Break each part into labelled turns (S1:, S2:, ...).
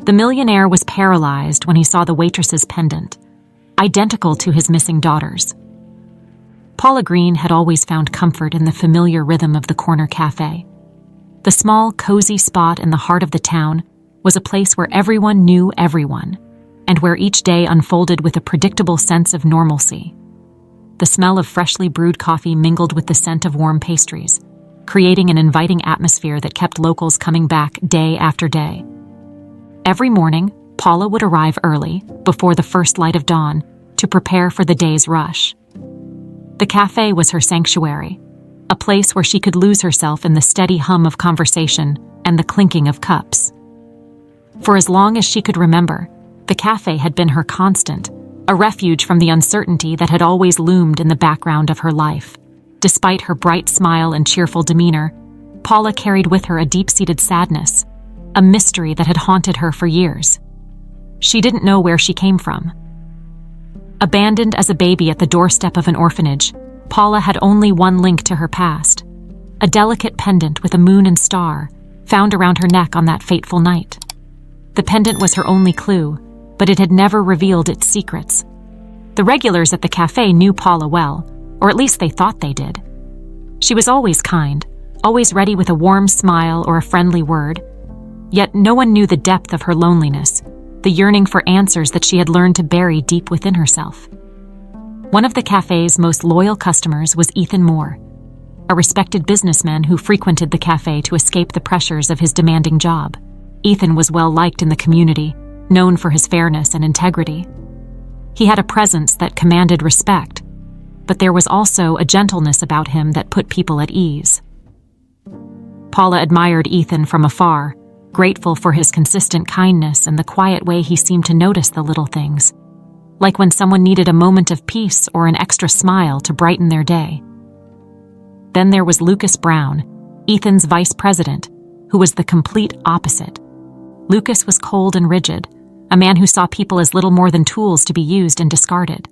S1: The millionaire was paralyzed when he saw the waitress's pendant, identical to his missing daughter's. Paula Green had always found comfort in the familiar rhythm of the Corner Café. The small, cozy spot in the heart of the town was a place where everyone knew everyone, and where each day unfolded with a predictable sense of normalcy. The smell of freshly brewed coffee mingled with the scent of warm pastries, creating an inviting atmosphere that kept locals coming back day after day. Every morning, Paula would arrive early, before the first light of dawn, to prepare for the day's rush. The cafe was her sanctuary, a place where she could lose herself in the steady hum of conversation and the clinking of cups. For as long as she could remember, the cafe had been her constant, a refuge from the uncertainty that had always loomed in the background of her life. Despite her bright smile and cheerful demeanor, Paula carried with her a deep-seated sadness, a mystery that had haunted her for years. She didn't know where she came from. Abandoned as a baby at the doorstep of an orphanage, Paula had only one link to her past: a delicate pendant with a moon and star, found around her neck on that fateful night. The pendant was her only clue, but it had never revealed its secrets. The regulars at the cafe knew Paula well, or at least they thought they did. She was always kind, always ready with a warm smile or a friendly word. Yet no one knew the depth of her loneliness, the yearning for answers that she had learned to bury deep within herself. One of the cafe's most loyal customers was Ethan Moore, a respected businessman who frequented the cafe to escape the pressures of his demanding job. Ethan was well liked in the community, known for his fairness and integrity. He had a presence that commanded respect, but there was also a gentleness about him that put people at ease. Paula admired Ethan from afar, grateful for his consistent kindness and the quiet way he seemed to notice the little things, like when someone needed a moment of peace or an extra smile to brighten their day. Then there was Lucas Brown, Ethan's vice president, who was the complete opposite. Lucas was cold and rigid, a man who saw people as little more than tools to be used and discarded.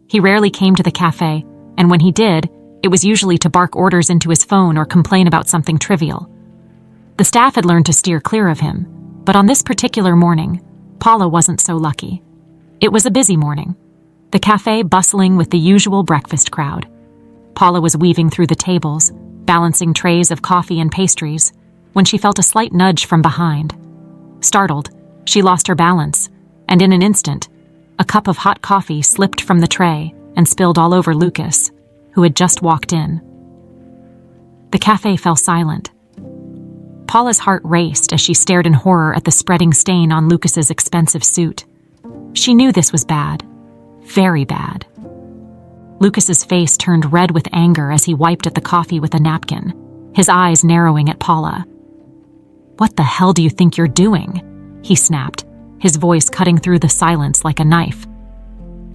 S1: He rarely came to the cafe, and when he did, it was usually to bark orders into his phone or complain about something trivial. The staff had learned to steer clear of him, but on this particular morning, Paula wasn't so lucky. It was a busy morning, the cafe bustling with the usual breakfast crowd. Paula was weaving through the tables, balancing trays of coffee and pastries, when she felt a slight nudge from behind. Startled, she lost her balance, and in an instant, a cup of hot coffee slipped from the tray and spilled all over Lucas, who had just walked in. The cafe fell silent. Paula's heart raced as she stared in horror at the spreading stain on Lucas's expensive suit. She knew this was bad, very bad. Lucas's face turned red with anger as he wiped at the coffee with a napkin, his eyes narrowing at Paula. "What the hell do you think you're doing?" he snapped, his voice cutting through the silence like a knife.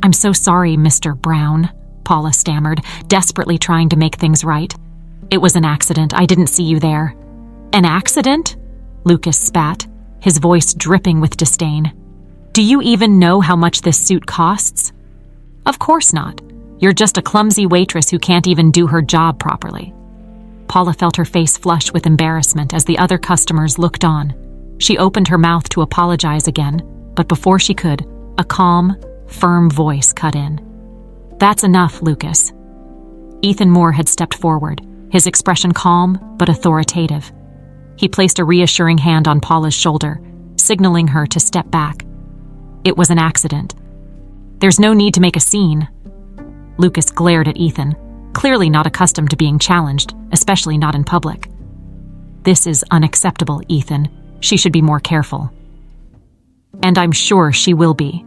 S1: "I'm so sorry, Mr. Brown," Paula stammered, desperately trying to make things right. "It was an accident. I didn't see you there." "An accident?" Lucas spat, his voice dripping with disdain. "Do you even know how much this suit costs?" "Of course not. You're just a clumsy waitress who can't even do her job properly." Paula felt her face flush with embarrassment as the other customers looked on. She opened her mouth to apologize again, but before she could, a calm, firm voice cut in. "That's enough, Lucas." Ethan Moore had stepped forward, his expression calm but authoritative. He placed a reassuring hand on Paula's shoulder, signaling her to step back. "It was an accident. There's no need to make a scene." Lucas glared at Ethan, clearly not accustomed to being challenged, especially not in public. "This is unacceptable, Ethan. She should be more careful." "And I'm sure she will be,"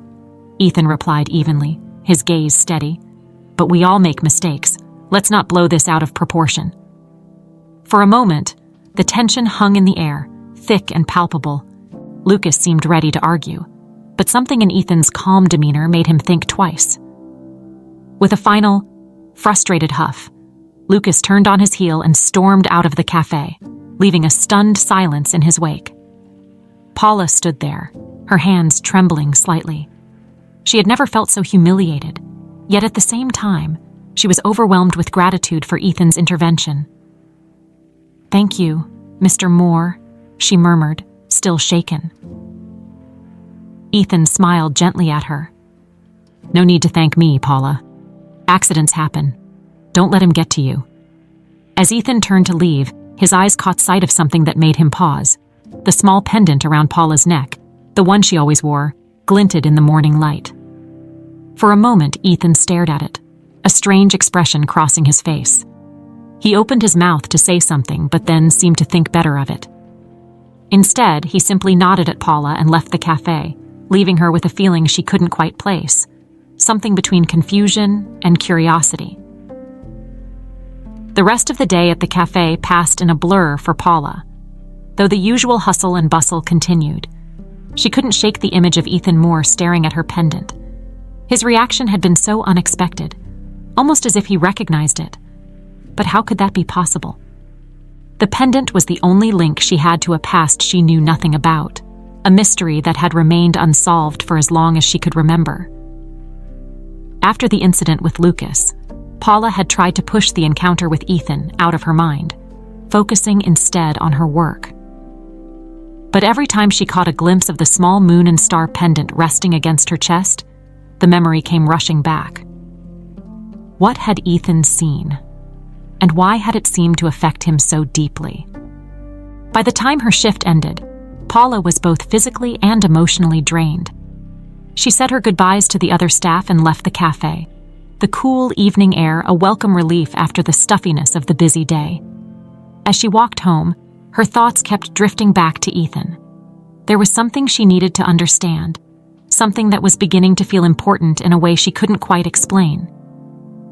S1: Ethan replied evenly, his gaze steady. "But we all make mistakes. Let's not blow this out of proportion." For a moment, the tension hung in the air, thick and palpable. Lucas seemed ready to argue, but something in Ethan's calm demeanor made him think twice. With a final, frustrated huff, Lucas turned on his heel and stormed out of the cafe, leaving a stunned silence in his wake. Paula stood there, her hands trembling slightly. She had never felt so humiliated, yet at the same time, she was overwhelmed with gratitude for Ethan's intervention. "Thank you, Mr. Moore," she murmured, still shaken. Ethan smiled gently at her. "No need to thank me, Paula. Accidents happen. Don't let him get to you." As Ethan turned to leave, his eyes caught sight of something that made him pause. The small pendant around Paula's neck, the one she always wore, glinted in the morning light. For a moment, Ethan stared at it, a strange expression crossing his face. He opened his mouth to say something, but then seemed to think better of it. Instead, he simply nodded at Paula and left the cafe, leaving her with a feeling she couldn't quite place, something between confusion and curiosity. The rest of the day at the cafe passed in a blur for Paula. Though the usual hustle and bustle continued, she couldn't shake the image of Ethan Moore staring at her pendant. His reaction had been so unexpected, almost as if he recognized it. But how could that be possible? The pendant was the only link she had to a past she knew nothing about, a mystery that had remained unsolved for as long as she could remember. After the incident with Lucas, Paula had tried to push the encounter with Ethan out of her mind, focusing instead on her work. But every time she caught a glimpse of the small moon and star pendant resting against her chest, the memory came rushing back. What had Ethan seen? And why had it seemed to affect him so deeply? By the time her shift ended, Paula was both physically and emotionally drained. She said her goodbyes to the other staff and left the cafe, the cool evening air a welcome relief after the stuffiness of the busy day. As she walked home, her thoughts kept drifting back to Ethan. There was something she needed to understand, something that was beginning to feel important in a way she couldn't quite explain.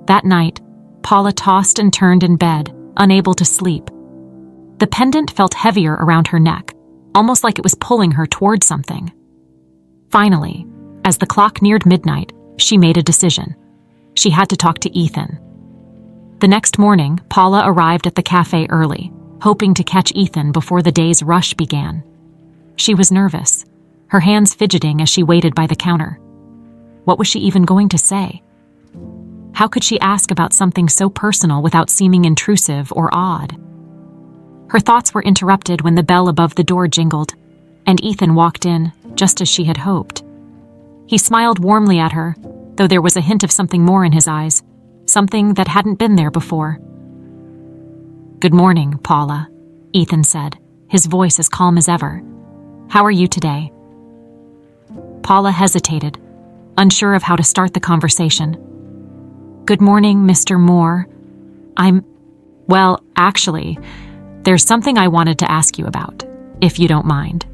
S1: That night, Paula tossed and turned in bed, unable to sleep. The pendant felt heavier around her neck, almost like it was pulling her toward something. Finally, as the clock neared midnight, she made a decision. She had to talk to Ethan. The next morning, Paula arrived at the cafe early, hoping to catch Ethan before the day's rush began. She was nervous, her hands fidgeting as she waited by the counter. What was she even going to say? How could she ask about something so personal without seeming intrusive or odd? Her thoughts were interrupted when the bell above the door jingled, and Ethan walked in, just as she had hoped. He smiled warmly at her, though there was a hint of something more in his eyes, something that hadn't been there before. "Good morning, Paula," Ethan said, his voice as calm as ever. "How are you today?" Paula hesitated, unsure of how to start the conversation. "Good morning, Mr. Moore. Well, actually, there's something I wanted to ask you about, if you don't mind."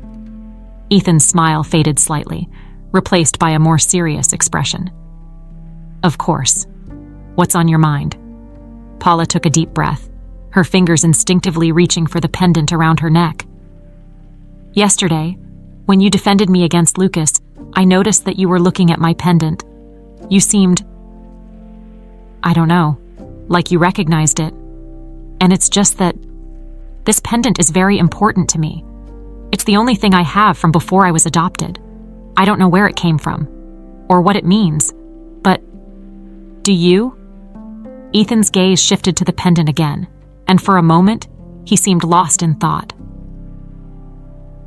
S1: Ethan's smile faded slightly, replaced by a more serious expression. "Of course. What's on your mind?" Paula took a deep breath, her fingers instinctively reaching for the pendant around her neck. "Yesterday, when you defended me against Lucas, I noticed that you were looking at my pendant. You seemed, I don't know, like you recognized it. And it's just that this pendant is very important to me. It's the only thing I have from before I was adopted. I don't know where it came from, or what it means, but do you?" Ethan's gaze shifted to the pendant again, and for a moment, he seemed lost in thought.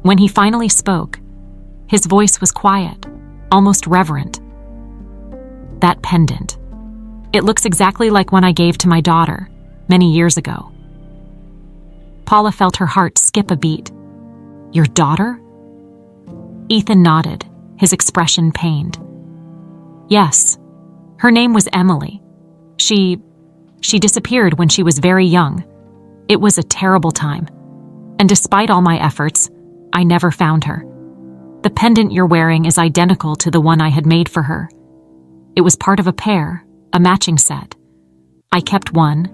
S1: When he finally spoke, his voice was quiet, almost reverent. "That pendant. It looks exactly like one I gave to my daughter, many years ago." Paula felt her heart skip a beat. "Your daughter?" Ethan nodded, his expression pained. "Yes. Her name was Emily. She disappeared when she was very young. It was a terrible time. And despite all my efforts, I never found her. The pendant you're wearing is identical to the one I had made for her. It was part of a pair, a matching set. I kept one,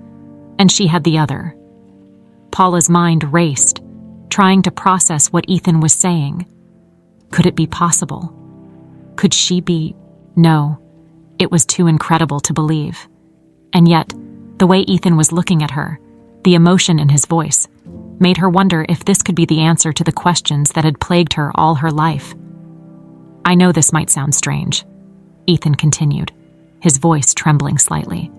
S1: and she had the other." Paula's mind raced, trying to process what Ethan was saying. Could it be possible? Could she be? No, it was too incredible to believe. And yet, the way Ethan was looking at her, the emotion in his voice, made her wonder if this could be the answer to the questions that had plagued her all her life. "I know this might sound strange," Ethan continued, his voice trembling slightly.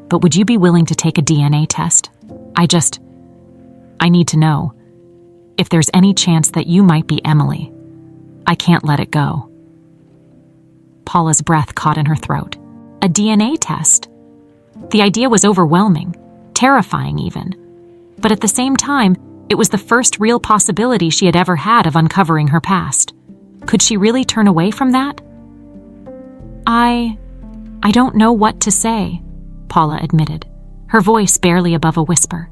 S1: "But would you be willing to take a DNA test? I need to know. If there's any chance that you might be Emily, I can't let it go." Paula's breath caught in her throat. A DNA test? The idea was overwhelming, terrifying even. But at the same time, it was the first real possibility she had ever had of uncovering her past. Could she really turn away from that? I don't know what to say, Paula admitted, her voice barely above a whisper.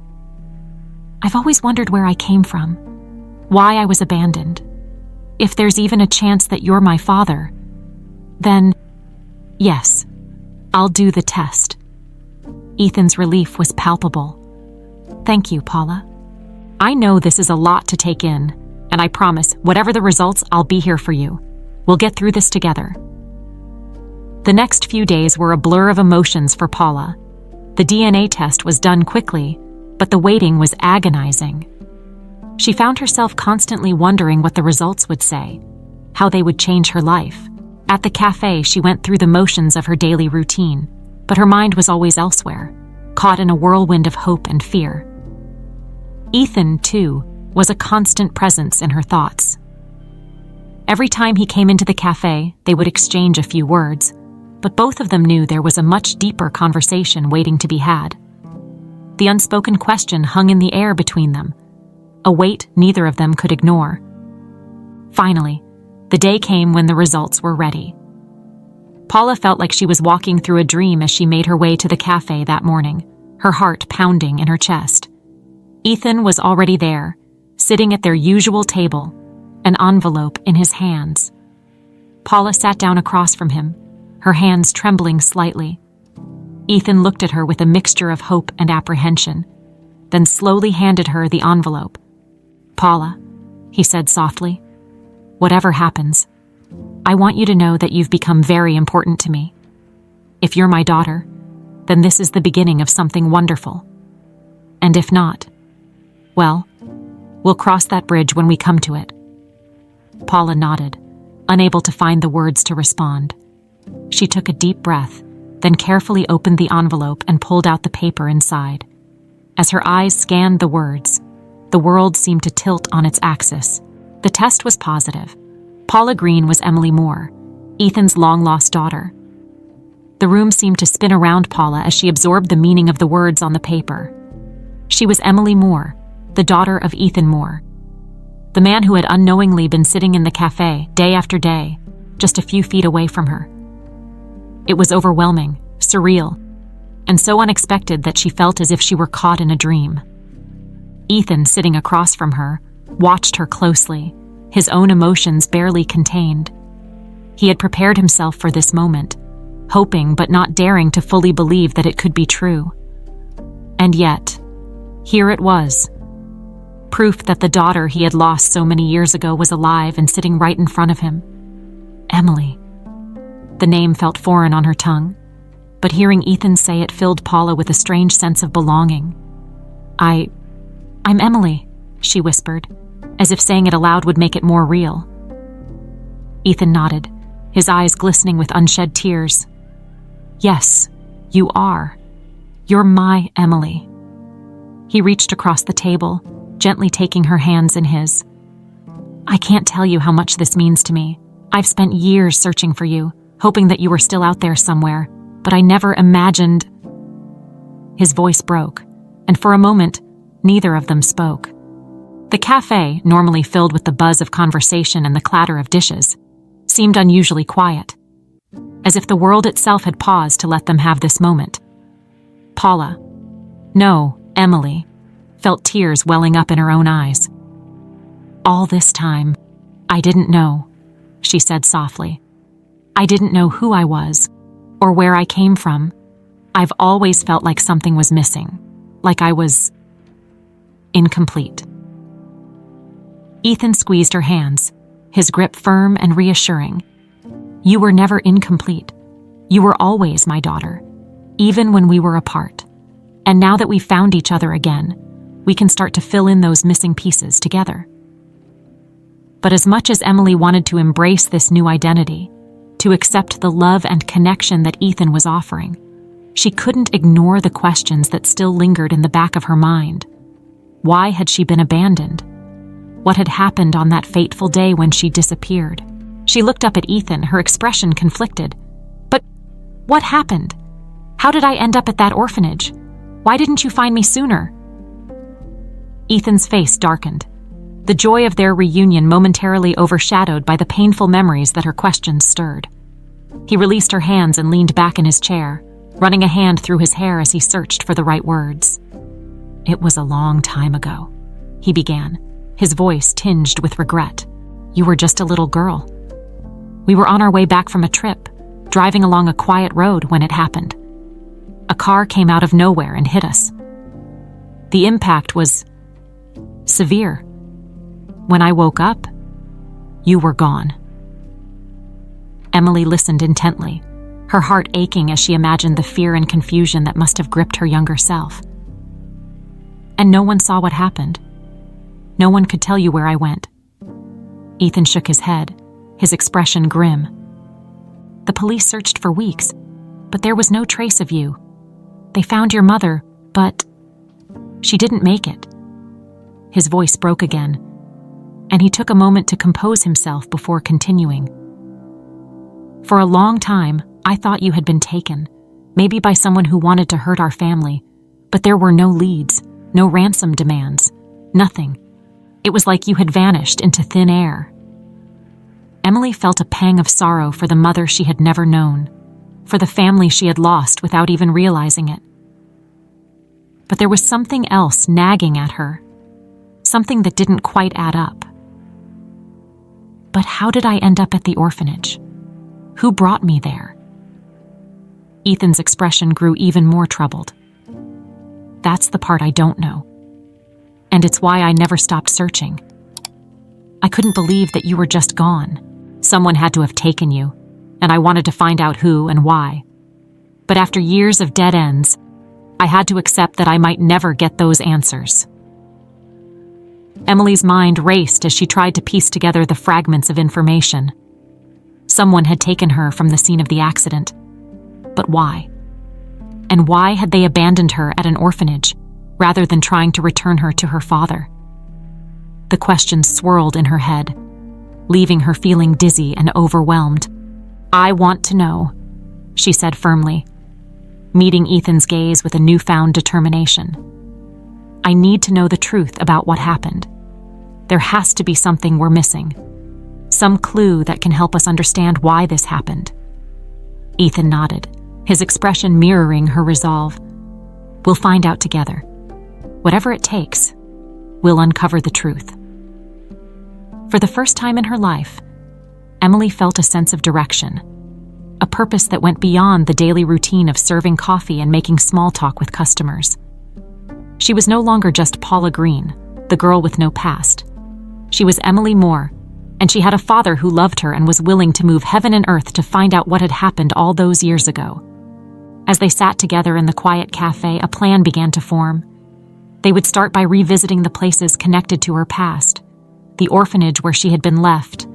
S1: I've always wondered where I came from, why I was abandoned. If there's even a chance that you're my father, then, yes, I'll do the test. Ethan's relief was palpable. Thank you, Paula. I know this is a lot to take in, and I promise, whatever the results, I'll be here for you. We'll get through this together. The next few days were a blur of emotions for Paula. The DNA test was done quickly, but the waiting was agonizing. She found herself constantly wondering what the results would say, how they would change her life. At the cafe, she went through the motions of her daily routine, but her mind was always elsewhere, caught in a whirlwind of hope and fear. Ethan, too, was a constant presence in her thoughts. Every time he came into the cafe, they would exchange a few words, but both of them knew there was a much deeper conversation waiting to be had. The unspoken question hung in the air between them, a weight neither of them could ignore. Finally, the day came when the results were ready. Paula felt like she was walking through a dream as she made her way to the cafe that morning, her heart pounding in her chest. Ethan was already there, sitting at their usual table, an envelope in his hands. Paula sat down across from him, her hands trembling slightly. Ethan looked at her with a mixture of hope and apprehension, then slowly handed her the envelope. Paula, he said softly, whatever happens, I want you to know that you've become very important to me. If you're my daughter, then this is the beginning of something wonderful. And if not, well, we'll cross that bridge when we come to it. Paula nodded, unable to find the words to respond. She took a deep breath, then carefully opened the envelope and pulled out the paper inside. As her eyes scanned the words, the world seemed to tilt on its axis. The test was positive. Paula Green was Emily Moore, Ethan's long-lost daughter. The room seemed to spin around Paula as she absorbed the meaning of the words on the paper. She was Emily Moore, the daughter of Ethan Moore, the man who had unknowingly been sitting in the cafe day after day, just a few feet away from her. It was overwhelming, surreal, and so unexpected that she felt as if she were caught in a dream. Ethan, sitting across from her, watched her closely, his own emotions barely contained. He had prepared himself for this moment, hoping but not daring to fully believe that it could be true. And yet, here it was. Proof that the daughter he had lost so many years ago was alive and sitting right in front of him. Emily. The name felt foreign on her tongue, but hearing Ethan say it filled Paula with a strange sense of belonging. I'm Emily, she whispered, as if saying it aloud would make it more real. Ethan nodded, his eyes glistening with unshed tears. Yes, you are. You're my Emily. He reached across the table, gently taking her hands in his. I can't tell you how much this means to me. I've spent years searching for you, hoping that you were still out there somewhere, but I never imagined. His voice broke, and for a moment, neither of them spoke. The cafe, normally filled with the buzz of conversation and the clatter of dishes, seemed unusually quiet, as if the world itself had paused to let them have this moment. Paula, no, Emily, felt tears welling up in her own eyes. All this time, I didn't know, she said softly. I didn't know who I was, or where I came from. I've always felt like something was missing, like I was incomplete. Ethan squeezed her hands, his grip firm and reassuring. You were never incomplete. You were always my daughter, even when we were apart. And now that we've found each other again, we can start to fill in those missing pieces together. But as much as Emily wanted to embrace this new identity, to accept the love and connection that Ethan was offering, she couldn't ignore the questions that still lingered in the back of her mind. Why had she been abandoned? What had happened on that fateful day when she disappeared? She looked up at Ethan, her expression conflicted. "But what happened? How did I end up at that orphanage? Why didn't you find me sooner?" Ethan's face darkened, the joy of their reunion momentarily overshadowed by the painful memories that her questions stirred. He released her hands and leaned back in his chair, running a hand through his hair as he searched for the right words. "It was a long time ago," he began, his voice tinged with regret. "You were just a little girl. We were on our way back from a trip, driving along a quiet road when it happened. A car came out of nowhere and hit us. The impact was severe. When I woke up, you were gone." Emily listened intently, her heart aching as she imagined the fear and confusion that must have gripped her younger self. "And no one saw what happened? No one could tell you where I went?" Ethan shook his head, his expression grim. "The police searched for weeks, but there was no trace of you. They found your mother, but she didn't make it." His voice broke again, and he took a moment to compose himself before continuing. "For a long time, I thought you had been taken, maybe by someone who wanted to hurt our family, but there were no leads, no ransom demands, nothing. It was like you had vanished into thin air." Emily felt a pang of sorrow for the mother she had never known, for the family she had lost without even realizing it. But there was something else nagging at her, something that didn't quite add up. "But how did I end up at the orphanage? Who brought me there?" Ethan's expression grew even more troubled. "That's the part I don't know. And it's why I never stopped searching. I couldn't believe that you were just gone. Someone had to have taken you, and I wanted to find out who and why. But after years of dead ends, I had to accept that I might never get those answers." Emily's mind raced as she tried to piece together the fragments of information. Someone had taken her from the scene of the accident. But why? And why had they abandoned her at an orphanage, rather than trying to return her to her father? The questions swirled in her head, leaving her feeling dizzy and overwhelmed. "I want to know," she said firmly, meeting Ethan's gaze with a newfound determination. "I need to know the truth about what happened. There has to be something we're missing, some clue that can help us understand why this happened." Ethan nodded, his expression mirroring her resolve. "We'll find out together. Whatever it takes, we'll uncover the truth." For the first time in her life, Emily felt a sense of direction, a purpose that went beyond the daily routine of serving coffee and making small talk with customers. She was no longer just Paula Green, the girl with no past. She was Emily Moore, and she had a father who loved her and was willing to move heaven and earth to find out what had happened all those years ago. As they sat together in the quiet cafe, a plan began to form. They would start by revisiting the places connected to her past, the orphanage where she had been left,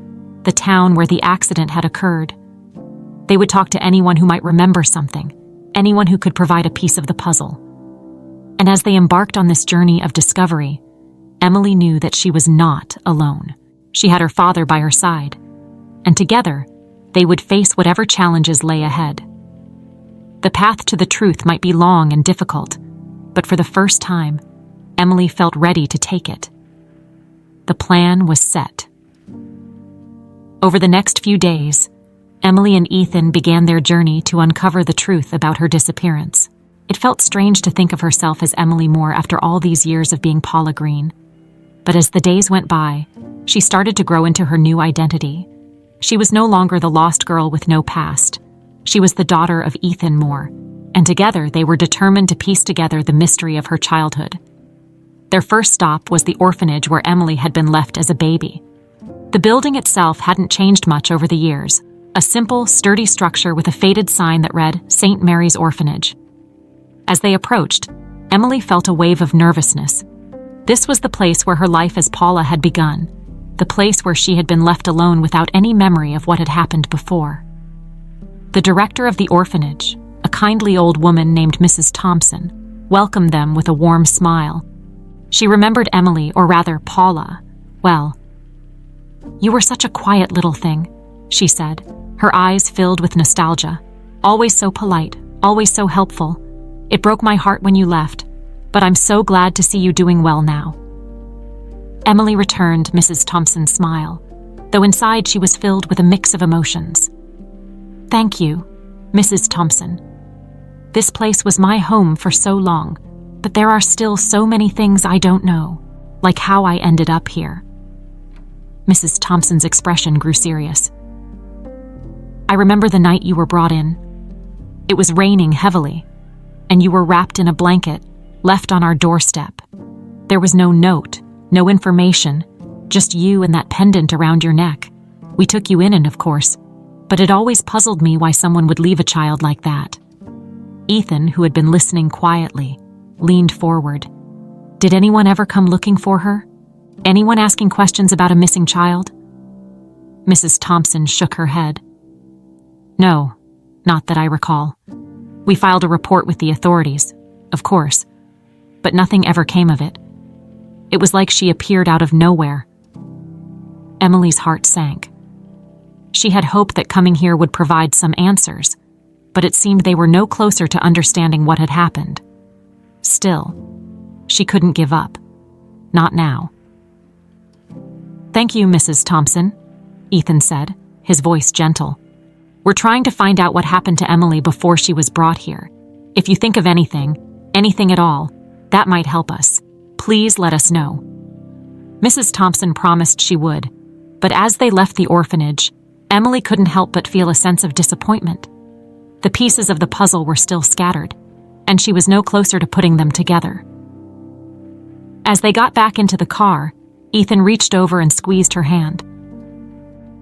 S1: the town where the accident had occurred. They would talk to anyone who might remember something, anyone who could provide a piece of the puzzle. And as they embarked on this journey of discovery, Emily knew that she was not alone. She had her father by her side, and together, they would face whatever challenges lay ahead. The path to the truth might be long and difficult, but for the first time, Emily felt ready to take it. The plan was set. Over the next few days, Emily and Ethan began their journey to uncover the truth about her disappearance. It felt strange to think of herself as Emily Moore after all these years of being Paula Green. But as the days went by, she started to grow into her new identity. She was no longer the lost girl with no past. She was the daughter of Ethan Moore, and together they were determined to piece together the mystery of her childhood. Their first stop was the orphanage where Emily had been left as a baby. The building itself hadn't changed much over the years, a simple, sturdy structure with a faded sign that read St. Mary's Orphanage. As they approached, Emily felt a wave of nervousness. This was the place where her life as Paula had begun, the place where she had been left alone without any memory of what had happened before. The director of the orphanage, a kindly old woman named Mrs. Thompson, welcomed them with a warm smile. She remembered Emily, or rather Paula, well. "You were such a quiet little thing," she said, her eyes filled with nostalgia. "Always so polite, always so helpful. It broke my heart when you left, but I'm so glad to see you doing well now." Emily returned Mrs. Thompson's smile, though inside she was filled with a mix of emotions. "Thank you, Mrs. Thompson. This place was my home for so long, but there are still so many things I don't know, like how I ended up here." Mrs. Thompson's expression grew serious. "I remember the night you were brought in. It was raining heavily, and you were wrapped in a blanket, left on our doorstep. There was no note, no information, just you and that pendant around your neck. We took you in, and of course, but it always puzzled me why someone would leave a child like that." Ethan, who had been listening quietly, leaned forward. "Did anyone ever come looking for her? Anyone asking questions about a missing child?" Mrs. Thompson shook her head. "No, not that I recall. We filed a report with the authorities, of course, but nothing ever came of it. It was like she appeared out of nowhere." Emily's heart sank. She had hoped that coming here would provide some answers, but it seemed they were no closer to understanding what had happened. Still, she couldn't give up. Not now. "Thank you, Mrs. Thompson," Ethan said, his voice gentle. "We're trying to find out what happened to Emily before she was brought here. If you think of anything at all, that might help us. Please let us know." Mrs. Thompson promised she would, but as they left the orphanage, Emily couldn't help but feel a sense of disappointment. The pieces of the puzzle were still scattered, and she was no closer to putting them together. As they got back into the car, Ethan reached over and squeezed her hand.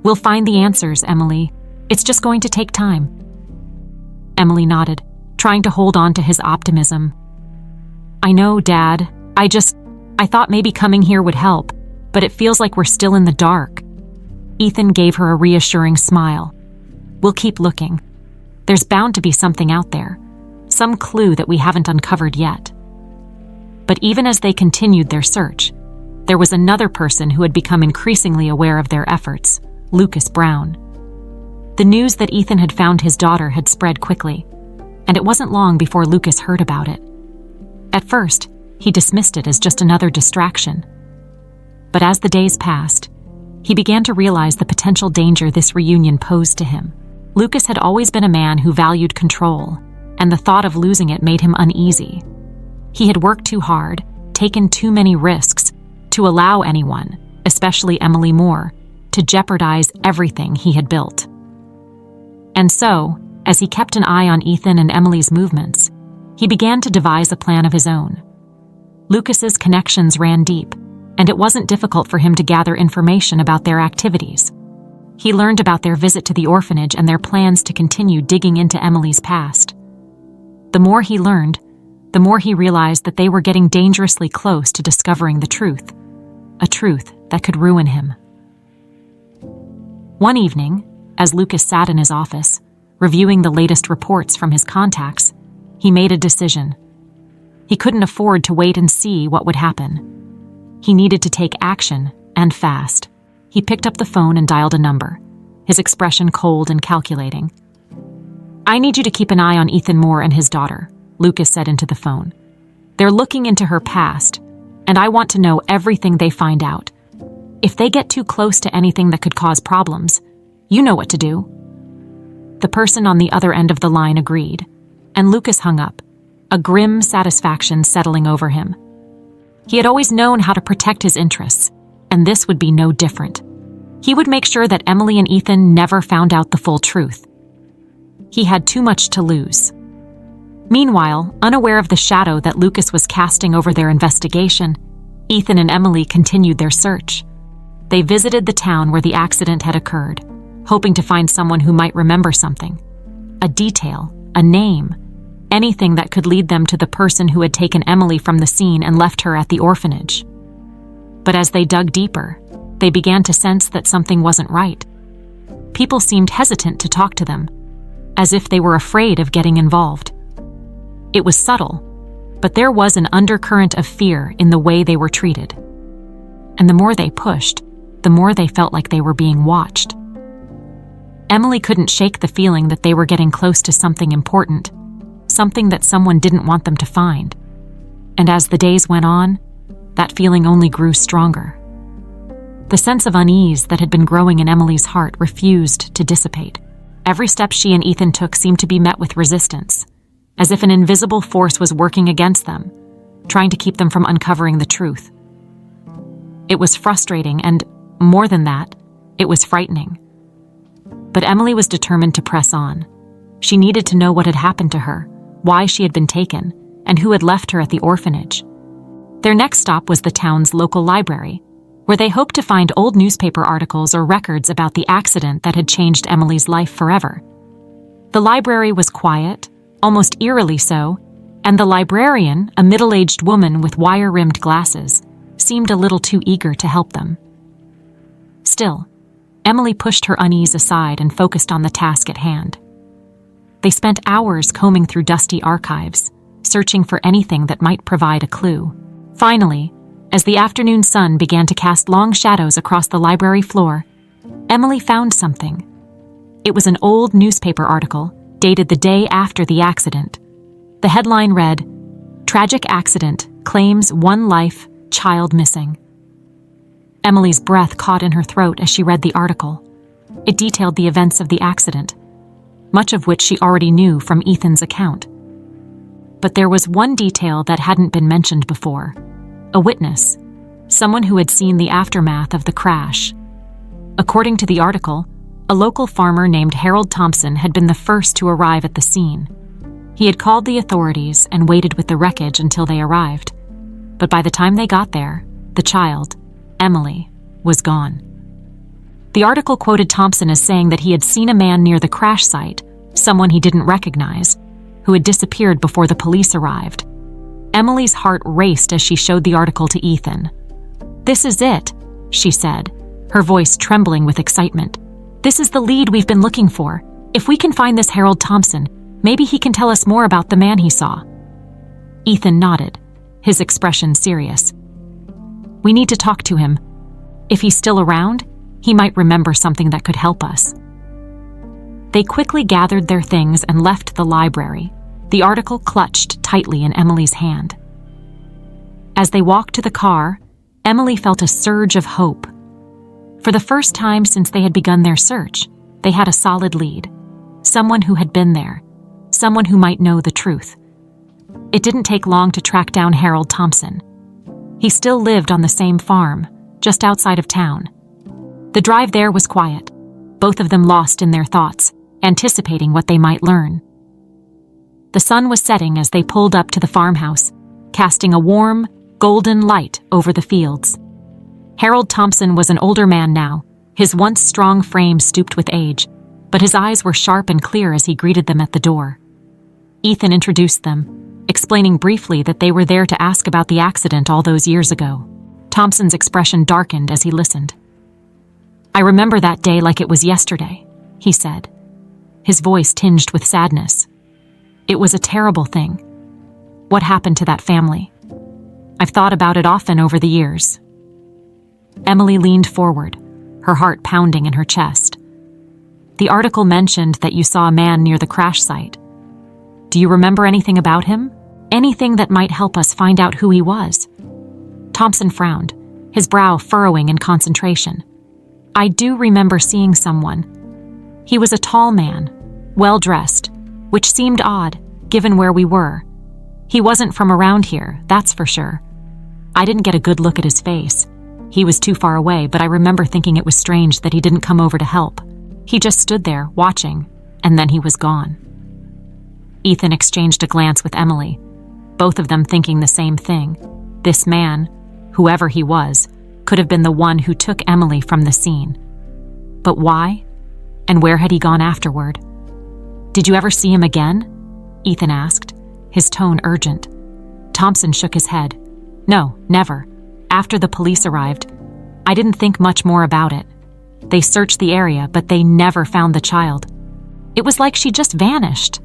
S1: "We'll find the answers, Emily. It's just going to take time." Emily nodded, trying to hold on to his optimism. "I know, Dad. I thought maybe coming here would help, but it feels like we're still in the dark." Ethan gave her a reassuring smile. "We'll keep looking. There's bound to be something out there, some clue that we haven't uncovered yet." But even as they continued their search, there was another person who had become increasingly aware of their efforts, Lucas Brown. The news that Ethan had found his daughter had spread quickly, and it wasn't long before Lucas heard about it. At first, he dismissed it as just another distraction. But as the days passed, he began to realize the potential danger this reunion posed to him. Lucas had always been a man who valued control, and the thought of losing it made him uneasy. He had worked too hard, taken too many risks, to allow anyone, especially Emily Moore, to jeopardize everything he had built. And so, as he kept an eye on Ethan and Emily's movements, he began to devise a plan of his own. Lucas's connections ran deep, and it wasn't difficult for him to gather information about their activities. He learned about their visit to the orphanage and their plans to continue digging into Emily's past. The more he learned, the more he realized that they were getting dangerously close to discovering the truth, a truth that could ruin him. One evening, as Lucas sat in his office, reviewing the latest reports from his contacts, he made a decision. He couldn't afford to wait and see what would happen. He needed to take action, and fast. He picked up the phone and dialed a number, his expression cold and calculating. "I need you to keep an eye on Ethan Moore and his daughter," Lucas said into the phone. "They're looking into her past, and I want to know everything they find out. If they get too close to anything that could cause problems, you know what to do." The person on the other end of the line agreed, and Lucas hung up, a grim satisfaction settling over him. He had always known how to protect his interests, and this would be no different. He would make sure that Emily and Ethan never found out the full truth. He had too much to lose. Meanwhile, unaware of the shadow that Lucas was casting over their investigation, Ethan and Emily continued their search. They visited the town where the accident had occurred, hoping to find someone who might remember something. A detail, a name, anything that could lead them to the person who had taken Emily from the scene and left her at the orphanage. But as they dug deeper, they began to sense that something wasn't right. People seemed hesitant to talk to them, as if they were afraid of getting involved. It was subtle, but there was an undercurrent of fear in the way they were treated. And the more they pushed, the more they felt like they were being watched. Emily couldn't shake the feeling that they were getting close to something important, something that someone didn't want them to find. And as the days went on, that feeling only grew stronger. The sense of unease that had been growing in Emily's heart refused to dissipate. Every step she and Ethan took seemed to be met with resistance, as if an invisible force was working against them, trying to keep them from uncovering the truth. It was frustrating, and more than that, it was frightening. But Emily was determined to press on. She needed to know what had happened to her, why she had been taken, and who had left her at the orphanage. Their next stop was the town's local library, where they hoped to find old newspaper articles or records about the accident that had changed Emily's life forever. The library was quiet, almost eerily so, and the librarian, a middle-aged woman with wire-rimmed glasses, seemed a little too eager to help them. Still, Emily pushed her unease aside and focused on the task at hand. They spent hours combing through dusty archives, searching for anything that might provide a clue. Finally, as the afternoon sun began to cast long shadows across the library floor, Emily found something. It was an old newspaper article, dated the day after the accident. The headline read, "Tragic Accident Claims One Life, Child Missing." Emily's breath caught in her throat as she read the article. It detailed the events of the accident, much of which she already knew from Ethan's account. But there was one detail that hadn't been mentioned before. A witness, someone who had seen the aftermath of the crash. According to the article, a local farmer named Harold Thompson had been the first to arrive at the scene. He had called the authorities and waited with the wreckage until they arrived. But by the time they got there, the child, Emily, was gone. The article quoted Thompson as saying that he had seen a man near the crash site, someone he didn't recognize, who had disappeared before the police arrived. Emily's heart raced as she showed the article to Ethan. "This is it," she said, her voice trembling with excitement. "This is the lead we've been looking for. If we can find this Harold Thompson, maybe he can tell us more about the man he saw." Ethan nodded, his expression serious. "We need to talk to him. If he's still around, he might remember something that could help us." They quickly gathered their things and left the library, the article clutched tightly in Emily's hand. As they walked to the car, Emily felt a surge of hope. For the first time since they had begun their search, they had a solid lead, someone who had been there, someone who might know the truth. It didn't take long to track down Harold Thompson. He still lived on the same farm, just outside of town. The drive there was quiet, both of them lost in their thoughts, anticipating what they might learn. The sun was setting as they pulled up to the farmhouse, casting a warm, golden light over the fields. Harold Thompson was an older man now, his once strong frame stooped with age, but his eyes were sharp and clear as he greeted them at the door. Ethan introduced them, explaining briefly that they were there to ask about the accident all those years ago. Thompson's expression darkened as he listened. "I remember that day like it was yesterday," he said, his voice tinged with sadness. "It was a terrible thing. What happened to that family? I've thought about it often over the years." Emily leaned forward, her heart pounding in her chest. "The article mentioned that you saw a man near the crash site. Do you remember anything about him? Anything that might help us find out who he was?" Thompson frowned, his brow furrowing in concentration. "I do remember seeing someone. He was a tall man, well-dressed, which seemed odd, given where we were. He wasn't from around here, that's for sure. I didn't get a good look at his face. He was too far away, but I remember thinking it was strange that he didn't come over to help. He just stood there, watching, and then he was gone." Ethan exchanged a glance with Emily, both of them thinking the same thing. This man, whoever he was, could have been the one who took Emily from the scene. But why? And where had he gone afterward? "Did you ever see him again?" Ethan asked, his tone urgent. Thompson shook his head. "No, never. After the police arrived, I didn't think much more about it. They searched the area, but they never found the child. It was like she just vanished."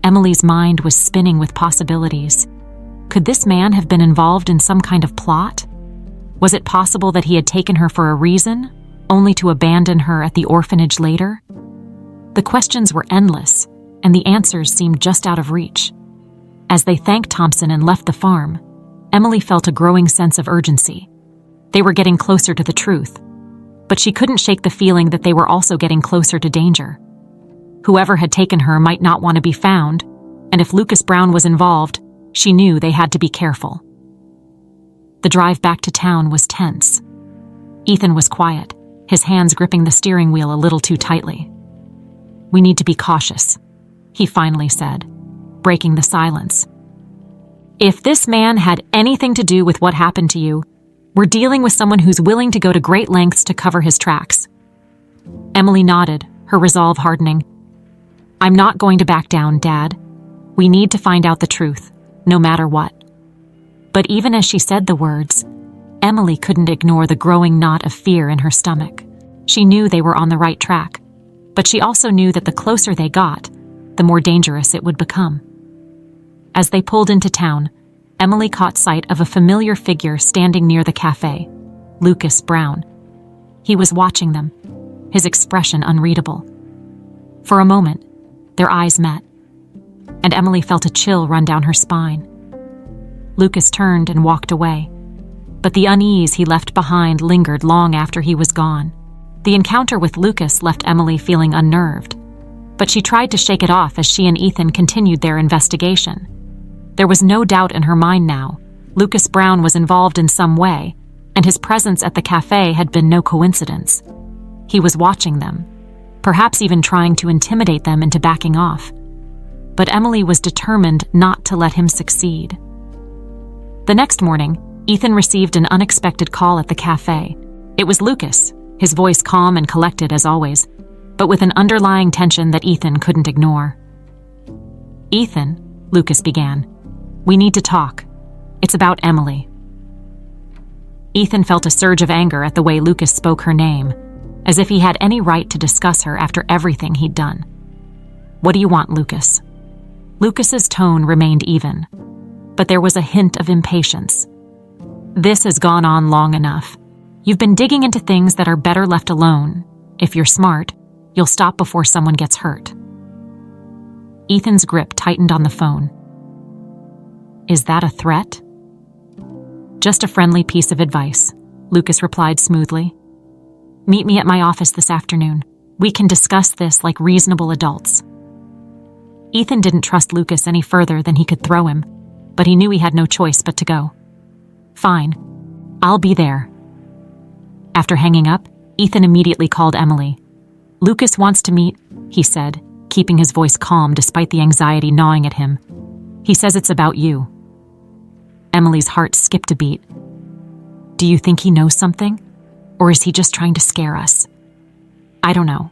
S1: Emily's mind was spinning with possibilities. Could this man have been involved in some kind of plot? Was it possible that he had taken her for a reason, only to abandon her at the orphanage later? The questions were endless, and the answers seemed just out of reach. As they thanked Thompson and left the farm, Emily felt a growing sense of urgency. They were getting closer to the truth, but she couldn't shake the feeling that they were also getting closer to danger. Whoever had taken her might not want to be found, and if Lucas Brown was involved, she knew they had to be careful. The drive back to town was tense. Ethan was quiet, his hands gripping the steering wheel a little too tightly. "We need to be cautious," he finally said, breaking the silence. "If this man had anything to do with what happened to you, we're dealing with someone who's willing to go to great lengths to cover his tracks." Emily nodded, her resolve hardening. "I'm not going to back down, Dad. We need to find out the truth, no matter what." But even as she said the words, Emily couldn't ignore the growing knot of fear in her stomach. She knew they were on the right track, but she also knew that the closer they got, the more dangerous it would become. As they pulled into town, Emily caught sight of a familiar figure standing near the cafe, Lucas Brown. He was watching them, his expression unreadable. For a moment, their eyes met, and Emily felt a chill run down her spine. Lucas turned and walked away, but the unease he left behind lingered long after he was gone. The encounter with Lucas left Emily feeling unnerved, but she tried to shake it off as she and Ethan continued their investigation. There was no doubt in her mind now. Lucas Brown was involved in some way, and his presence at the cafe had been no coincidence. He was watching them, perhaps even trying to intimidate them into backing off. But Emily was determined not to let him succeed. The next morning, Ethan received an unexpected call at the cafe. It was Lucas, his voice calm and collected as always, but with an underlying tension that Ethan couldn't ignore. "Ethan," Lucas began, "we need to talk. It's about Emily." Ethan felt a surge of anger at the way Lucas spoke her name, as if he had any right to discuss her after everything he'd done. "What do you want, Lucas?" Lucas's tone remained even, but there was a hint of impatience. "This has gone on long enough. You've been digging into things that are better left alone. If you're smart, you'll stop before someone gets hurt." Ethan's grip tightened on the phone. "Is that a threat?" "Just a friendly piece of advice," Lucas replied smoothly. "Meet me at my office this afternoon. We can discuss this like reasonable adults." Ethan didn't trust Lucas any further than he could throw him, but he knew he had no choice but to go. "Fine, I'll be there." After hanging up, Ethan immediately called Emily. "Lucas wants to meet," he said, keeping his voice calm despite the anxiety gnawing at him. "He says it's about you." Emily's heart skipped a beat. "Do you think he knows something? Or is he just trying to scare us?" "I don't know,"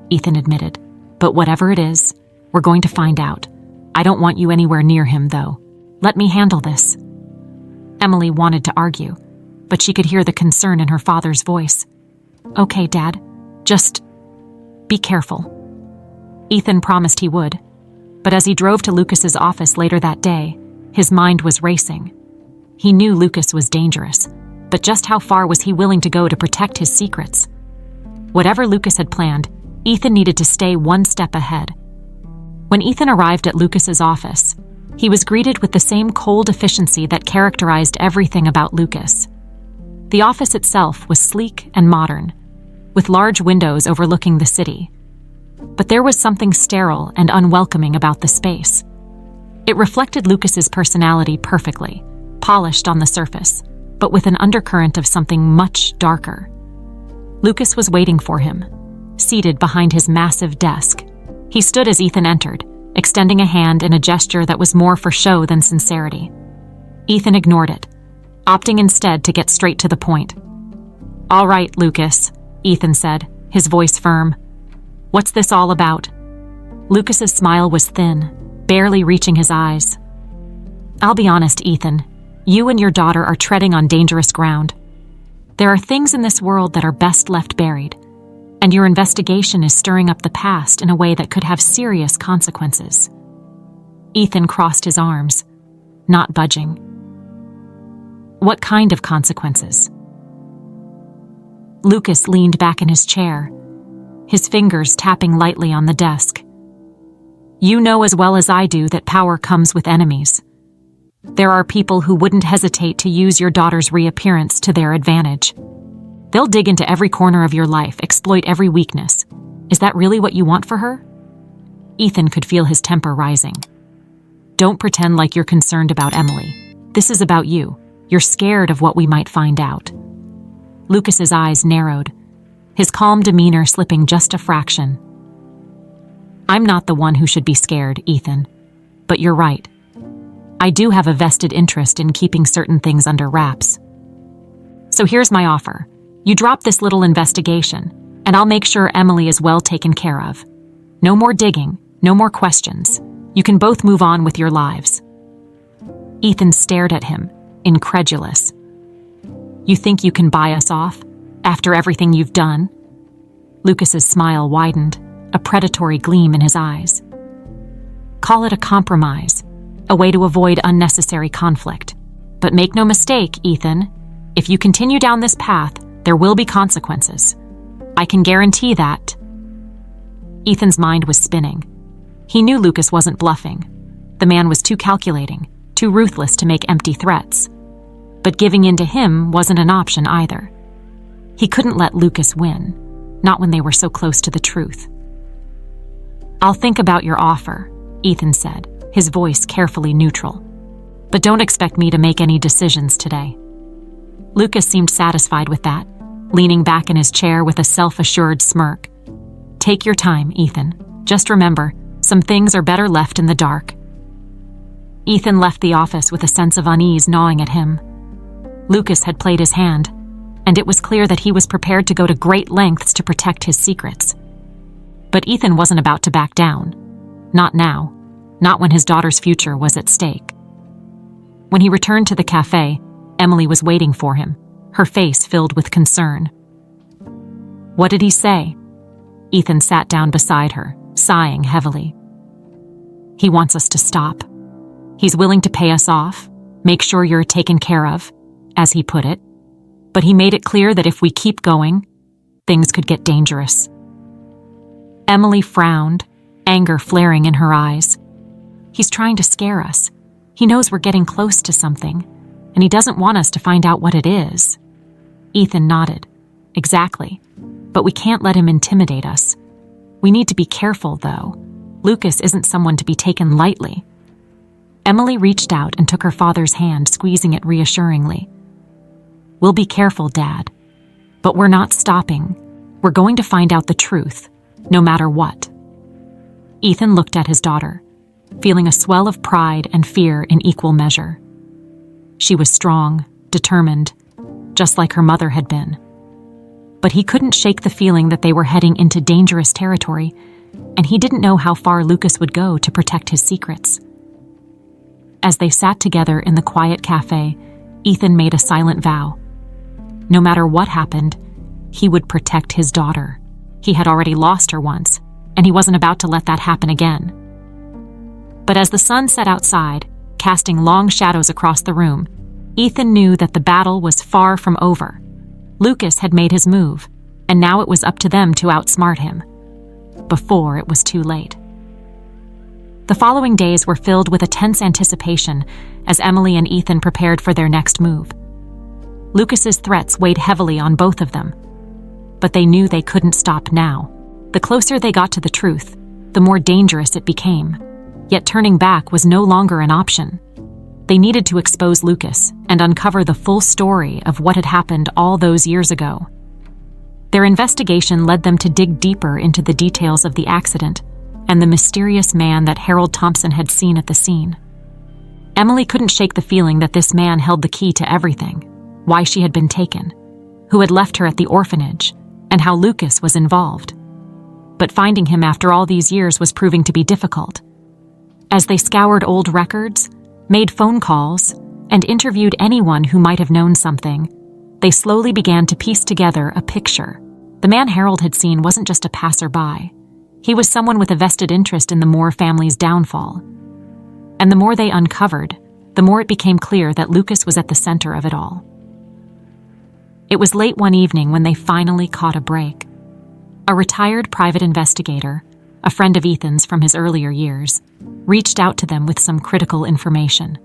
S1: Ethan admitted. "But whatever it is, we're going to find out. I don't want you anywhere near him, though. Let me handle this." Emily wanted to argue, but she could hear the concern in her father's voice. "Okay, Dad, just be careful." Ethan promised he would, but as he drove to Lucas's office later that day, his mind was racing. He knew Lucas was dangerous, but just how far was he willing to go to protect his secrets? Whatever Lucas had planned, Ethan needed to stay one step ahead. When Ethan arrived at Lucas's office, he was greeted with the same cold efficiency that characterized everything about Lucas. The office itself was sleek and modern, with large windows overlooking the city. But there was something sterile and unwelcoming about the space. It reflected Lucas's personality perfectly, polished on the surface, but with an undercurrent of something much darker. Lucas was waiting for him, seated behind his massive desk. He stood as Ethan entered, extending a hand in a gesture that was more for show than sincerity. Ethan ignored it, opting instead to get straight to the point. "All right, Lucas," Ethan said, his voice firm. "What's this all about?" Lucas's smile was thin, barely reaching his eyes. "I'll be honest, Ethan. You and your daughter are treading on dangerous ground. There are things in this world that are best left buried, and your investigation is stirring up the past in a way that could have serious consequences." Ethan crossed his arms, not budging. "What kind of consequences?" Lucas leaned back in his chair, his fingers tapping lightly on the desk. "You know as well as I do that power comes with enemies. There are people who wouldn't hesitate to use your daughter's reappearance to their advantage. They'll dig into every corner of your life, exploit every weakness. Is that really what you want for her?" Ethan could feel his temper rising. "Don't pretend like you're concerned about Emily. This is about you. You're scared of what we might find out." Lucas's eyes narrowed, his calm demeanor slipping just a fraction. "I'm not the one who should be scared, Ethan. But you're right. I do have a vested interest in keeping certain things under wraps. So here's my offer. You drop this little investigation, and I'll make sure Emily is well taken care of. No more digging, no more questions. You can both move on with your lives." Ethan stared at him, incredulous. "You think you can buy us off, after everything you've done?" Lucas's smile widened, a predatory gleam in his eyes. "Call it a compromise, a way to avoid unnecessary conflict. But make no mistake, Ethan, if you continue down this path, there will be consequences. I can guarantee that." Ethan's mind was spinning. He knew Lucas wasn't bluffing. The man was too calculating, too ruthless to make empty threats. But giving in to him wasn't an option either. He couldn't let Lucas win, not when they were so close to the truth. "I'll think about your offer," Ethan said, his voice carefully neutral. "But don't expect me to make any decisions today." Lucas seemed satisfied with that, leaning back in his chair with a self-assured smirk. "Take your time, Ethan. Just remember, some things are better left in the dark." Ethan left the office with a sense of unease gnawing at him. Lucas had played his hand, and it was clear that he was prepared to go to great lengths to protect his secrets. But Ethan wasn't about to back down. Not now. Not when his daughter's future was at stake. When he returned to the cafe, Emily was waiting for him, her face filled with concern. "What did he say?" Ethan sat down beside her, sighing heavily. "He wants us to stop. He's willing to pay us off, make sure you're taken care of, as he put it. But he made it clear that if we keep going, things could get dangerous." Emily frowned, anger flaring in her eyes. "He's trying to scare us. He knows we're getting close to something, and he doesn't want us to find out what it is." Ethan nodded. "Exactly. But we can't let him intimidate us. We need to be careful, though. Lucas isn't someone to be taken lightly." Emily reached out and took her father's hand, squeezing it reassuringly. "We'll be careful, Dad. But we're not stopping. We're going to find out the truth, no matter what." Ethan looked at his daughter, feeling a swell of pride and fear in equal measure. She was strong, determined, just like her mother had been. But he couldn't shake the feeling that they were heading into dangerous territory, and he didn't know how far Lucas would go to protect his secrets. As they sat together in the quiet cafe, Ethan made a silent vow. No matter what happened, he would protect his daughter. He had already lost her once, and he wasn't about to let that happen again. But as the sun set outside, casting long shadows across the room, Ethan knew that the battle was far from over. Lucas had made his move, and now it was up to them to outsmart him, before it was too late. The following days were filled with a tense anticipation as Emily and Ethan prepared for their next move. Lucas's threats weighed heavily on both of them, but they knew they couldn't stop now. The closer they got to the truth, the more dangerous it became. Yet turning back was no longer an option. They needed to expose Lucas and uncover the full story of what had happened all those years ago. Their investigation led them to dig deeper into the details of the accident and the mysterious man that Harold Thompson had seen at the scene. Emily couldn't shake the feeling that this man held the key to everything, why she had been taken, who had left her at the orphanage, and how Lucas was involved. But finding him after all these years was proving to be difficult. As they scoured old records, made phone calls, and interviewed anyone who might have known something, they slowly began to piece together a picture. The man Harold had seen wasn't just a passerby. He was someone with a vested interest in the Moore family's downfall. And the more they uncovered, the more it became clear that Lucas was at the center of it all. It was late one evening when they finally caught a break. A retired private investigator, a friend of Ethan's from his earlier years, reached out to them with some critical information.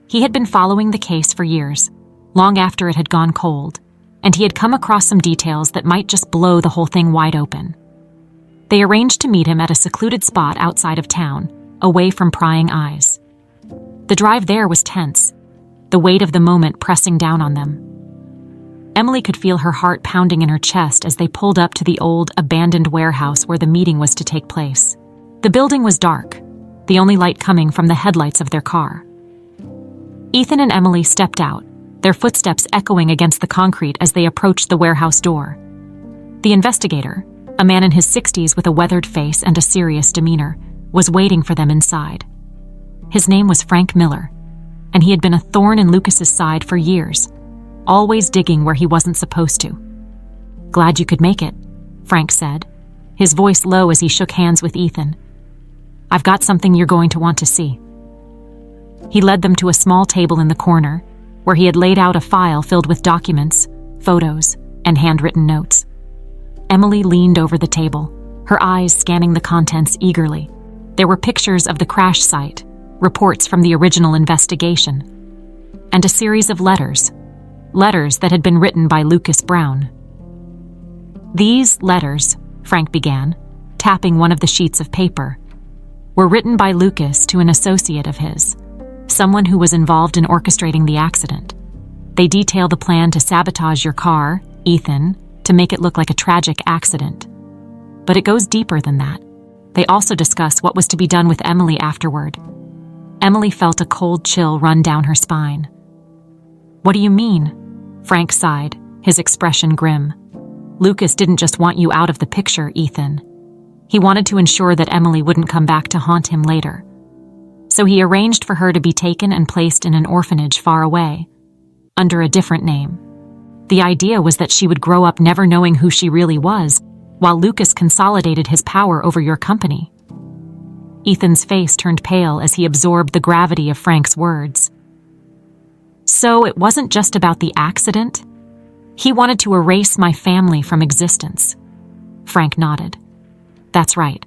S1: He had been following the case for years, long after it had gone cold, and he had come across some details that might just blow the whole thing wide open. They arranged to meet him at a secluded spot outside of town, away from prying eyes. The drive there was tense, the weight of the moment pressing down on them. Emily could feel her heart pounding in her chest as they pulled up to the old, abandoned warehouse where the meeting was to take place. The building was dark, the only light coming from the headlights of their car. Ethan and Emily stepped out, their footsteps echoing against the concrete as they approached the warehouse door. The investigator, a man in his 60s with a weathered face and a serious demeanor, was waiting for them inside. His name was Frank Miller, and he had been a thorn in Lucas's side for years, always digging where he wasn't supposed to. "Glad you could make it," Frank said, his voice low as he shook hands with Ethan. "I've got something you're going to want to see." He led them to a small table in the corner, where he had laid out a file filled with documents, photos, and handwritten notes. Emily leaned over the table, her eyes scanning the contents eagerly. There were pictures of the crash site, reports from the original investigation, and a series of letters that had been written by Lucas Brown. "These letters," Frank began, tapping one of the sheets of paper, "were written by Lucas to an associate of his, someone who was involved in orchestrating the accident. They detail the plan to sabotage your car, Ethan, to make it look like a tragic accident. But it goes deeper than that. They also discuss what was to be done with Emily afterward." Emily felt a cold chill run down her spine. "What do you mean?" Frank sighed, his expression grim. "Lucas didn't just want you out of the picture, Ethan. He wanted to ensure that Emily wouldn't come back to haunt him later. So he arranged for her to be taken and placed in an orphanage far away, under a different name. The idea was that she would grow up never knowing who she really was, while Lucas consolidated his power over your company." Ethan's face turned pale as he absorbed the gravity of Frank's words. "So it wasn't just about the accident? He wanted to erase my family from existence." Frank nodded. "That's right.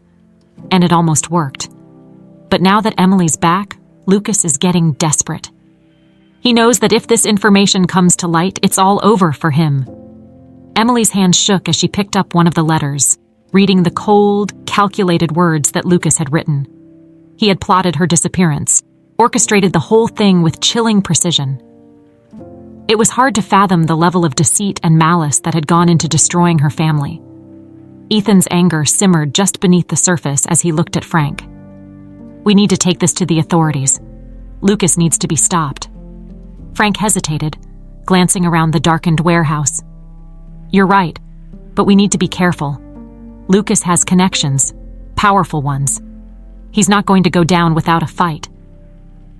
S1: And it almost worked. But now that Emily's back, Lucas is getting desperate. He knows that if this information comes to light, it's all over for him." Emily's hand shook as she picked up one of the letters, reading the cold, calculated words that Lucas had written. He had plotted her disappearance, orchestrated the whole thing with chilling precision. It was hard to fathom the level of deceit and malice that had gone into destroying her family. Ethan's anger simmered just beneath the surface as he looked at Frank. "We need to take this to the authorities. Lucas needs to be stopped." Frank hesitated, glancing around the darkened warehouse. "You're right, but we need to be careful. Lucas has connections, powerful ones. He's not going to go down without a fight.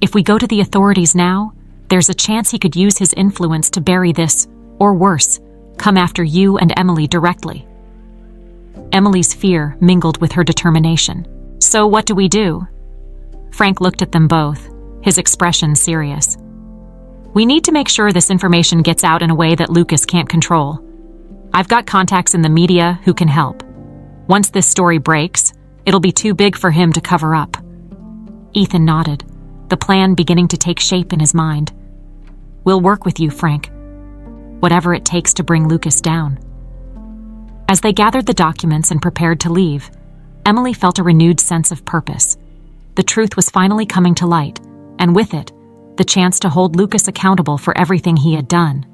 S1: If we go to the authorities now, there's a chance he could use his influence to bury this, or worse, come after you and Emily directly." Emily's fear mingled with her determination. "So what do we do?" Frank looked at them both, his expression serious. "We need to make sure this information gets out in a way that Lucas can't control. I've got contacts in the media who can help. Once this story breaks, it'll be too big for him to cover up." Ethan nodded, the plan beginning to take shape in his mind. "We'll work with you, Frank. Whatever it takes to bring Lucas down." As they gathered the documents and prepared to leave, Emily felt a renewed sense of purpose. The truth was finally coming to light, and with it, the chance to hold Lucas accountable for everything he had done.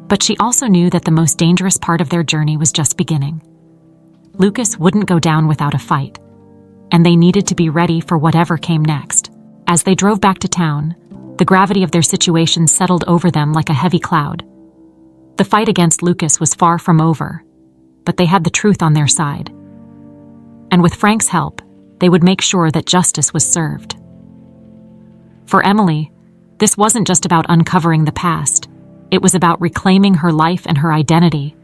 S1: But she also knew that the most dangerous part of their journey was just beginning. Lucas wouldn't go down without a fight, and they needed to be ready for whatever came next. As they drove back to town, the gravity of their situation settled over them like a heavy cloud. The fight against Lucas was far from over, but they had the truth on their side. And with Frank's help, they would make sure that justice was served. For Emily, this wasn't just about uncovering the past. It was about reclaiming her life and her identity.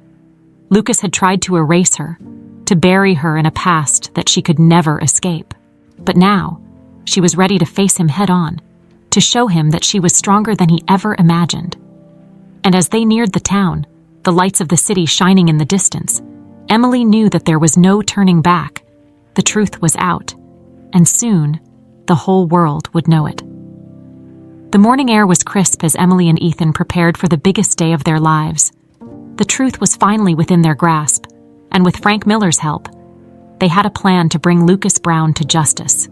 S1: Lucas had tried to erase her, to bury her in a past that she could never escape. But now, she was ready to face him head-on, to show him that she was stronger than he ever imagined. And as they neared the town, the lights of the city shining in the distance, Emily knew that there was no turning back. The truth was out, and soon, the whole world would know it. The morning air was crisp as Emily and Ethan prepared for the biggest day of their lives. The truth was finally within their grasp, and with Frank Miller's help, they had a plan to bring Lucas Brown to justice.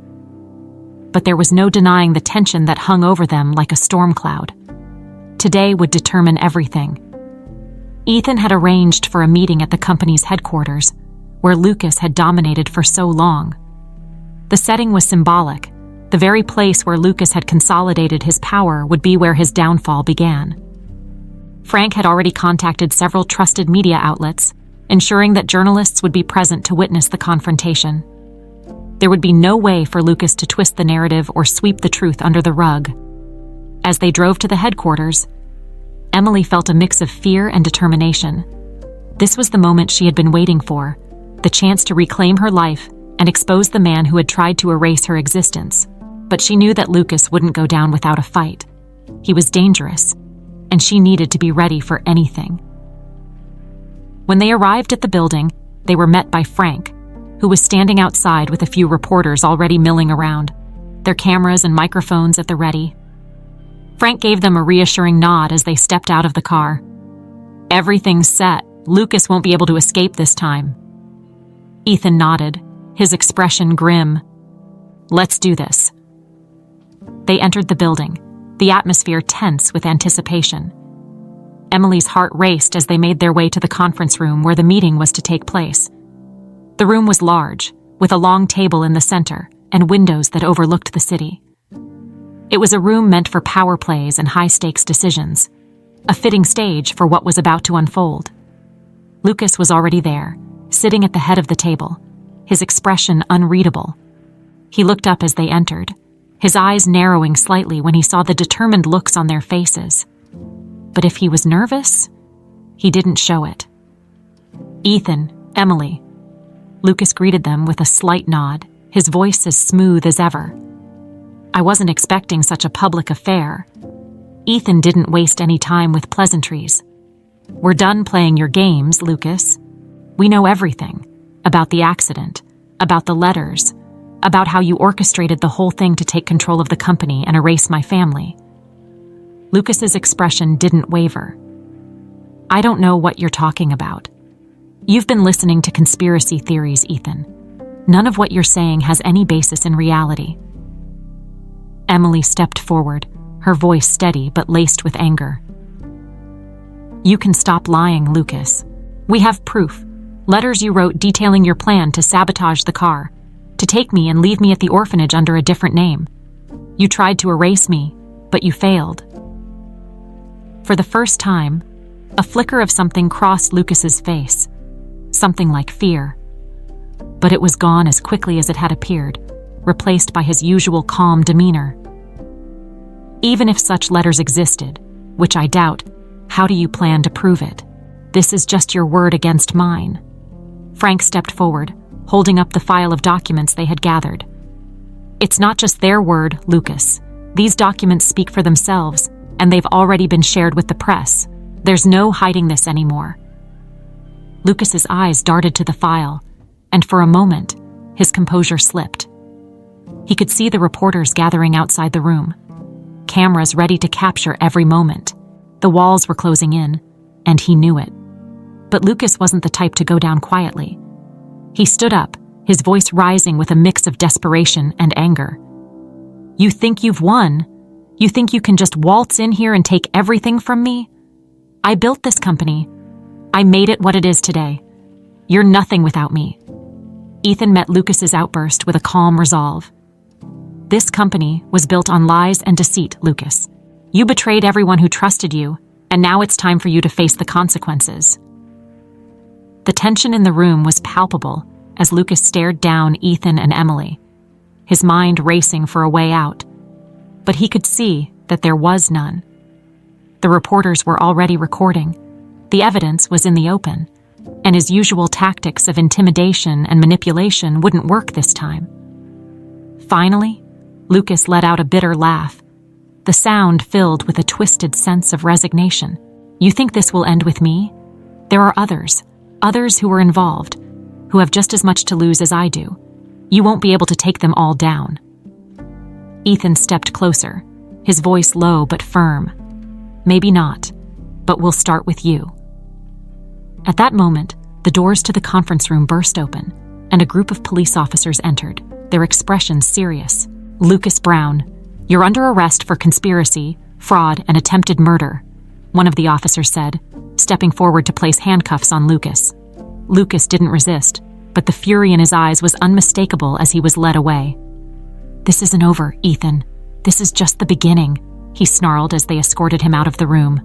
S1: But there was no denying the tension that hung over them like a storm cloud. Today would determine everything. Ethan had arranged for a meeting at the company's headquarters, where Lucas had dominated for so long. The setting was symbolic. The very place where Lucas had consolidated his power would be where his downfall began. Frank had already contacted several trusted media outlets, ensuring that journalists would be present to witness the confrontation. There would be no way for Lucas to twist the narrative or sweep the truth under the rug. As they drove to the headquarters, Emily felt a mix of fear and determination. This was the moment she had been waiting for, the chance to reclaim her life and expose the man who had tried to erase her existence. But she knew that Lucas wouldn't go down without a fight. He was dangerous, and she needed to be ready for anything. When they arrived at the building, they were met by Frank, who was standing outside with a few reporters already milling around, their cameras and microphones at the ready. Frank gave them a reassuring nod as they stepped out of the car. "Everything's set. Lucas won't be able to escape this time." Ethan nodded, his expression grim. "Let's do this." They entered the building, the atmosphere tense with anticipation. Emily's heart raced as they made their way to the conference room where the meeting was to take place. The room was large, with a long table in the center and windows that overlooked the city. It was a room meant for power plays and high-stakes decisions, a fitting stage for what was about to unfold. Lucas was already there, sitting at the head of the table, his expression unreadable. He looked up as they entered, his eyes narrowing slightly when he saw the determined looks on their faces. But if he was nervous, he didn't show it. "Ethan, Emily." Lucas greeted them with a slight nod, his voice as smooth as ever. "I wasn't expecting such a public affair." Ethan didn't waste any time with pleasantries. "We're done playing your games, Lucas. We know everything about the accident, about the letters, about how you orchestrated the whole thing to take control of the company and erase my family." Lucas's expression didn't waver. "I don't know what you're talking about. You've been listening to conspiracy theories, Ethan. None of what you're saying has any basis in reality." Emily stepped forward, her voice steady but laced with anger. "You can stop lying, Lucas. We have proof. Letters you wrote detailing your plan to sabotage the car, to take me and leave me at the orphanage under a different name. You tried to erase me, but you failed." For the first time, a flicker of something crossed Lucas's face, something like fear. But it was gone as quickly as it had appeared, replaced by his usual calm demeanor. "Even if such letters existed, which I doubt, how do you plan to prove it? This is just your word against mine." Frank stepped forward, holding up the file of documents they had gathered. "It's not just their word, Lucas. These documents speak for themselves, and they've already been shared with the press. There's no hiding this anymore." Lucas's eyes darted to the file, and for a moment, his composure slipped. He could see the reporters gathering outside the room, cameras ready to capture every moment. The walls were closing in, and he knew it. But Lucas wasn't the type to go down quietly. He stood up, his voice rising with a mix of desperation and anger. "You think you've won? You think you can just waltz in here and take everything from me? I built this company. I made it what it is today. You're nothing without me." Ethan met Lucas's outburst with a calm resolve. "This company was built on lies and deceit, Lucas. You betrayed everyone who trusted you, and now it's time for you to face the consequences." The tension in the room was palpable as Lucas stared down Ethan and Emily, his mind racing for a way out. But he could see that there was none. The reporters were already recording. The evidence was in the open, and his usual tactics of intimidation and manipulation wouldn't work this time. Finally, Lucas let out a bitter laugh, the sound filled with a twisted sense of resignation. "You think this will end with me? There are others. others who were involved, who have just as much to lose as I do. You won't be able to take them all down." Ethan stepped closer, his voice low but firm. "Maybe not, but we'll start with you." At that moment, the doors to the conference room burst open, and a group of police officers entered, their expressions serious. "Lucas Brown, you're under arrest for conspiracy, fraud, and attempted murder," one of the officers said, stepping forward to place handcuffs on Lucas. Lucas didn't resist, but the fury in his eyes was unmistakable as he was led away. "This isn't over, Ethan. This is just the beginning," he snarled as they escorted him out of the room.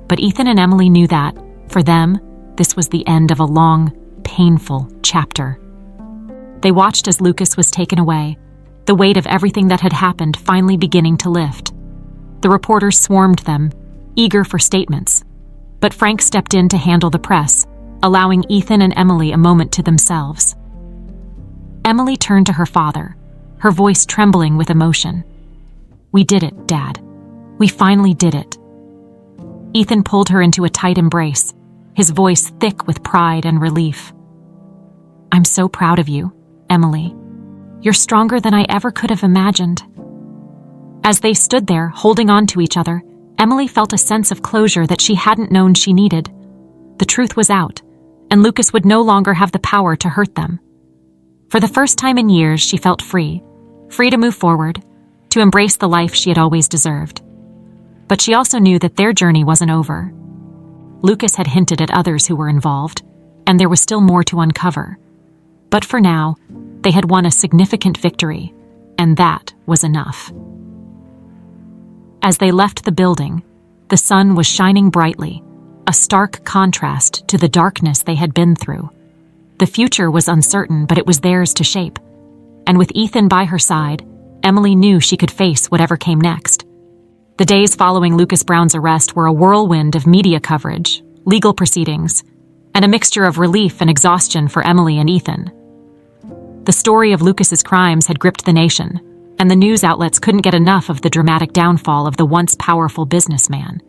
S1: But Ethan and Emily knew that, for them, this was the end of a long, painful chapter. They watched as Lucas was taken away, the weight of everything that had happened finally beginning to lift. The reporters swarmed them, eager for statements, but Frank stepped in to handle the press, allowing Ethan and Emily a moment to themselves. Emily turned to her father, her voice trembling with emotion. "We did it, Dad. We finally did it." Ethan pulled her into a tight embrace, his voice thick with pride and relief. "I'm so proud of you, Emily. You're stronger than I ever could have imagined." As they stood there, holding on to each other, Emily felt a sense of closure that she hadn't known she needed. The truth was out, and Lucas would no longer have the power to hurt them. For the first time in years, she felt free to move forward, to embrace the life she had always deserved. But she also knew that their journey wasn't over. Lucas had hinted at others who were involved, and there was still more to uncover. But for now, they had won a significant victory, and that was enough. As they left the building, the sun was shining brightly, a stark contrast to the darkness they had been through. The future was uncertain, but it was theirs to shape. And with Ethan by her side, Emily knew she could face whatever came next. The days following Lucas Brown's arrest were a whirlwind of media coverage, legal proceedings, and a mixture of relief and exhaustion for Emily and Ethan. The story of Lucas's crimes had gripped the nation, and the news outlets couldn't get enough of the dramatic downfall of the once powerful businessman.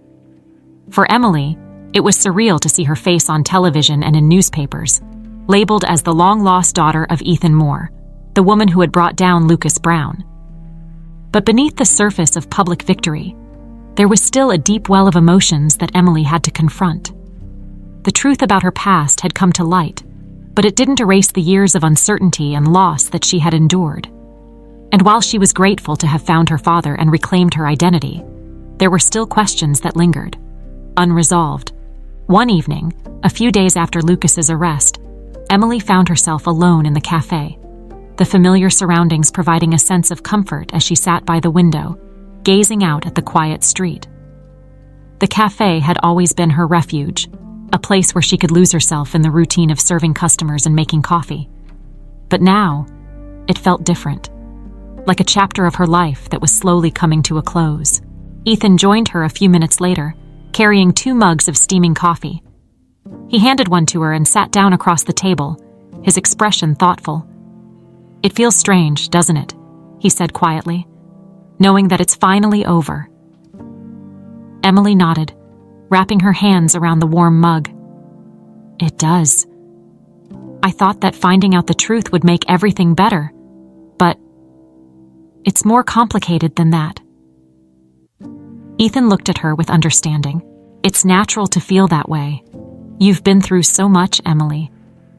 S1: For Emily, it was surreal to see her face on television and in newspapers, labeled as the long-lost daughter of Ethan Moore, the woman who had brought down Lucas Brown. But beneath the surface of public victory, there was still a deep well of emotions that Emily had to confront. The truth about her past had come to light, but it didn't erase the years of uncertainty and loss that she had endured. And while she was grateful to have found her father and reclaimed her identity, there were still questions that lingered, unresolved. One evening, a few days after Lucas's arrest, Emily found herself alone in the cafe, the familiar surroundings providing a sense of comfort as she sat by the window, gazing out at the quiet street. The cafe had always been her refuge, a place where she could lose herself in the routine of serving customers and making coffee. But now, it felt different, like a chapter of her life that was slowly coming to a close. Ethan joined her a few minutes later, carrying 2 mugs of steaming coffee. He handed one to her and sat down across the table, his expression thoughtful. "It feels strange, doesn't it?" he said quietly, "knowing that it's finally over." Emily nodded, wrapping her hands around the warm mug. "It does. I thought that finding out the truth would make everything better, but it's more complicated than that." Ethan looked at her with understanding. "It's natural to feel that way. You've been through so much, Emily,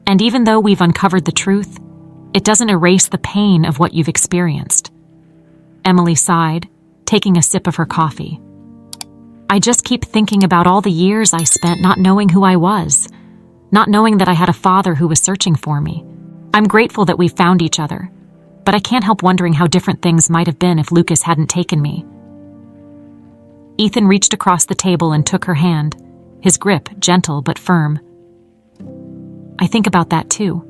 S1: and even though we've uncovered the truth, it doesn't erase the pain of what you've experienced." Emily sighed, taking a sip of her coffee. "I just keep thinking about all the years I spent not knowing who I was, not knowing that I had a father who was searching for me. I'm grateful that we found each other, but I can't help wondering how different things might have been if Lucas hadn't taken me." Ethan reached across the table and took her hand, his grip gentle but firm. "I think about that too.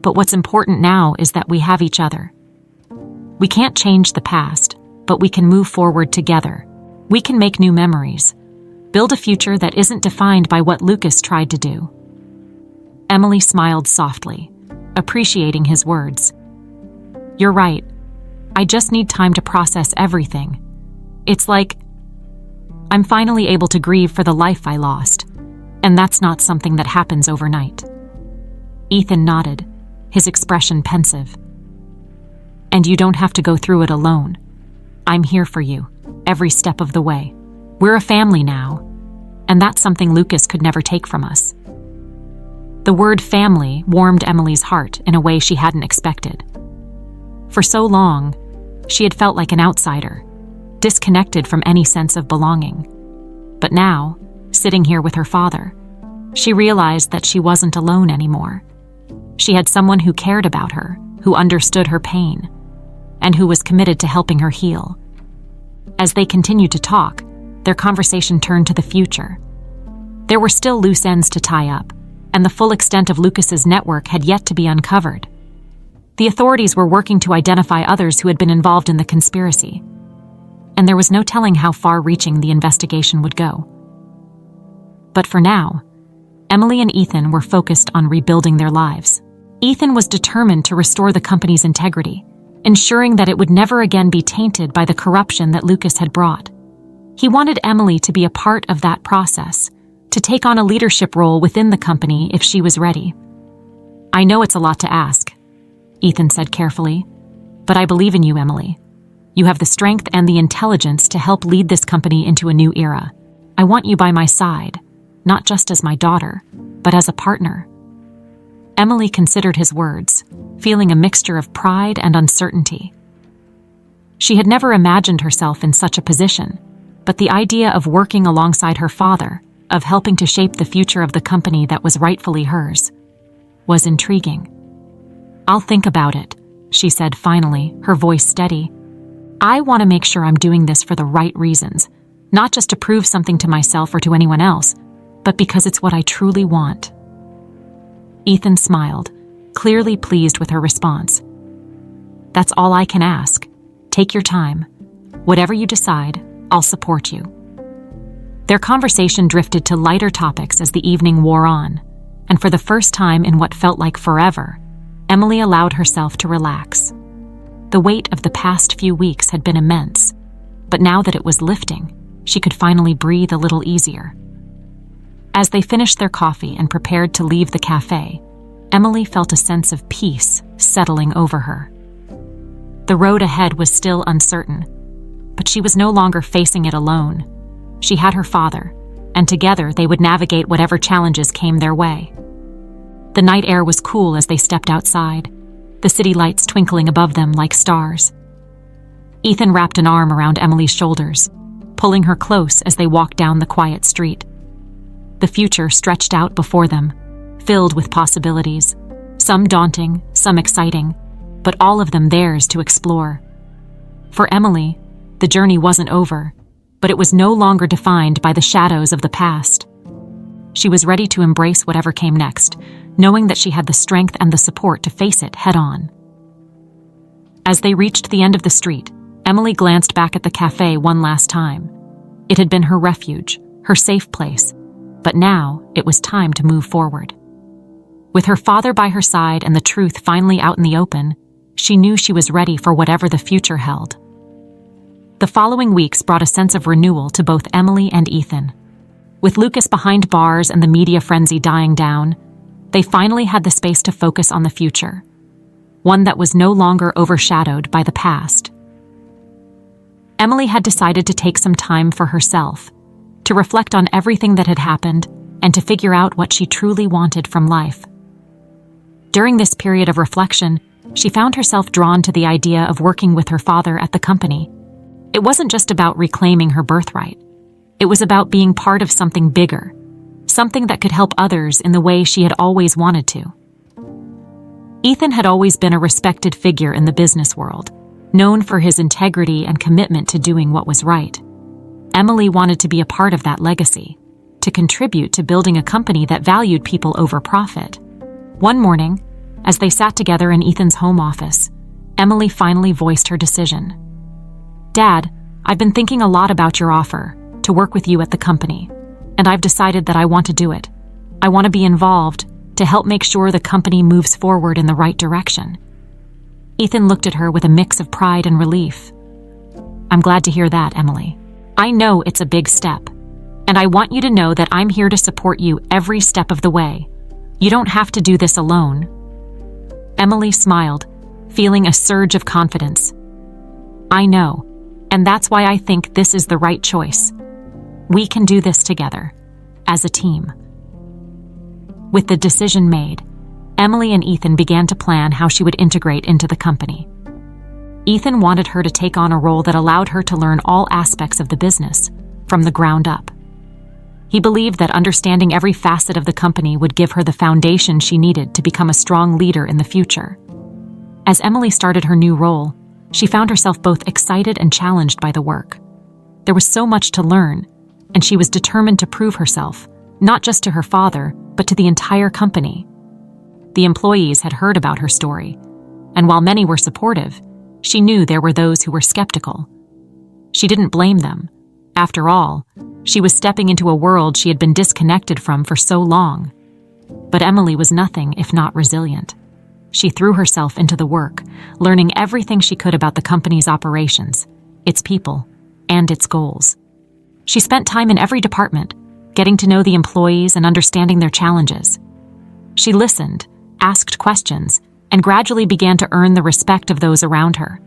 S1: But what's important now is that we have each other. We can't change the past, but we can move forward together. We can make new memories, build a future that isn't defined by what Lucas tried to do." Emily smiled softly, appreciating his words. "You're right. I just need time to process everything. It's like I'm finally able to grieve for the life I lost, And that's not something that happens overnight. Ethan nodded, his expression pensive. And you don't have to go through it alone. I'm here for you, every step of the way. We're a family now, and that's something Lucas could never take from us. The word family warmed Emily's heart in a way she hadn't expected. For so long, she had felt like an outsider, disconnected from any sense of belonging. But now, sitting here with her father, she realized that she wasn't alone anymore. She had someone who cared about her, who understood her pain, and who was committed to helping her heal. As they continued to talk, their conversation turned to the future. There were still loose ends to tie up, and the full extent of Lucas's network had yet to be uncovered. The authorities were working to identify others who had been involved in the conspiracy, and there was no telling how far-reaching the investigation would go. But for now, Emily and Ethan were focused on rebuilding their lives. Ethan was determined to restore the company's integrity, ensuring that it would never again be tainted by the corruption that Lucas had brought. He wanted Emily to be a part of that process, to take on a leadership role within the company if she was ready. I know it's a lot to ask, Ethan said carefully, but I believe in you, Emily. You have the strength and the intelligence to help lead this company into a new era. I want you by my side, not just as my daughter, but as a partner. Emily considered his words, feeling a mixture of pride and uncertainty. She had never imagined herself in such a position, but the idea of working alongside her father, of helping to shape the future of the company that was rightfully hers, was intriguing. I'll think about it, she said finally, her voice steady. I want to make sure I'm doing this for the right reasons, not just to prove something to myself or to anyone else, but because it's what I truly want. Ethan smiled, clearly pleased with her response. That's all I can ask. Take your time. Whatever you decide, I'll support you. Their conversation drifted to lighter topics as the evening wore on, and for the first time in what felt like forever, Emily allowed herself to relax. The weight of the past few weeks had been immense, but now that it was lifting, she could finally breathe a little easier. As they finished their coffee and prepared to leave the cafe, Emily felt a sense of peace settling over her. The road ahead was still uncertain, but she was no longer facing it alone. She had her father, and together they would navigate whatever challenges came their way. The night air was cool as they stepped outside, the city lights twinkling above them like stars. Ethan wrapped an arm around Emily's shoulders, pulling her close as they walked down the quiet street. The future stretched out before them, filled with possibilities, some daunting, some exciting, but all of them theirs to explore. For Emily, the journey wasn't over, but it was no longer defined by the shadows of the past. She was ready to embrace whatever came next, knowing that she had the strength and the support to face it head-on. As they reached the end of the street, Emily glanced back at the cafe one last time. It had been her refuge, her safe place, but now it was time to move forward. With her father by her side and the truth finally out in the open, she knew she was ready for whatever the future held. The following weeks brought a sense of renewal to both Emily and Ethan. With Lucas behind bars and the media frenzy dying down, they finally had the space to focus on the future, one that was no longer overshadowed by the past. Emily had decided to take some time for herself, to reflect on everything that had happened, and to figure out what she truly wanted from life. During this period of reflection, she found herself drawn to the idea of working with her father at the company. It wasn't just about reclaiming her birthright. It was about being part of something bigger, something that could help others in the way she had always wanted to. Ethan had always been a respected figure in the business world, known for his integrity and commitment to doing what was right. Emily wanted to be a part of that legacy, to contribute to building a company that valued people over profit. One morning, as they sat together in Ethan's home office, Emily finally voiced her decision. Dad, I've been thinking a lot about your offer to work with you at the company, and I've decided that I want to do it. I want to be involved to help make sure the company moves forward in the right direction. Ethan looked at her with a mix of pride and relief. I'm glad to hear that, Emily. I know it's a big step, And I want you to know that I'm here to support you every step of the way. You don't have to do this alone." Emily smiled, feeling a surge of confidence. "I know, and that's why I think this is the right choice. We can do this together, as a team." With the decision made, Emily and Ethan began to plan how she would integrate into the company. Ethan wanted her to take on a role that allowed her to learn all aspects of the business, from the ground up. He believed that understanding every facet of the company would give her the foundation she needed to become a strong leader in the future. As Emily started her new role, she found herself both excited and challenged by the work. There was so much to learn, and she was determined to prove herself, not just to her father, but to the entire company. The employees had heard about her story, and while many were supportive, she knew there were those who were skeptical. She didn't blame them. After all, she was stepping into a world she had been disconnected from for so long. But Emily was nothing if not resilient. She threw herself into the work, learning everything she could about the company's operations, its people, and its goals. She spent time in every department, getting to know the employees and understanding their challenges. She listened, asked questions, and gradually began to earn the respect of those around her.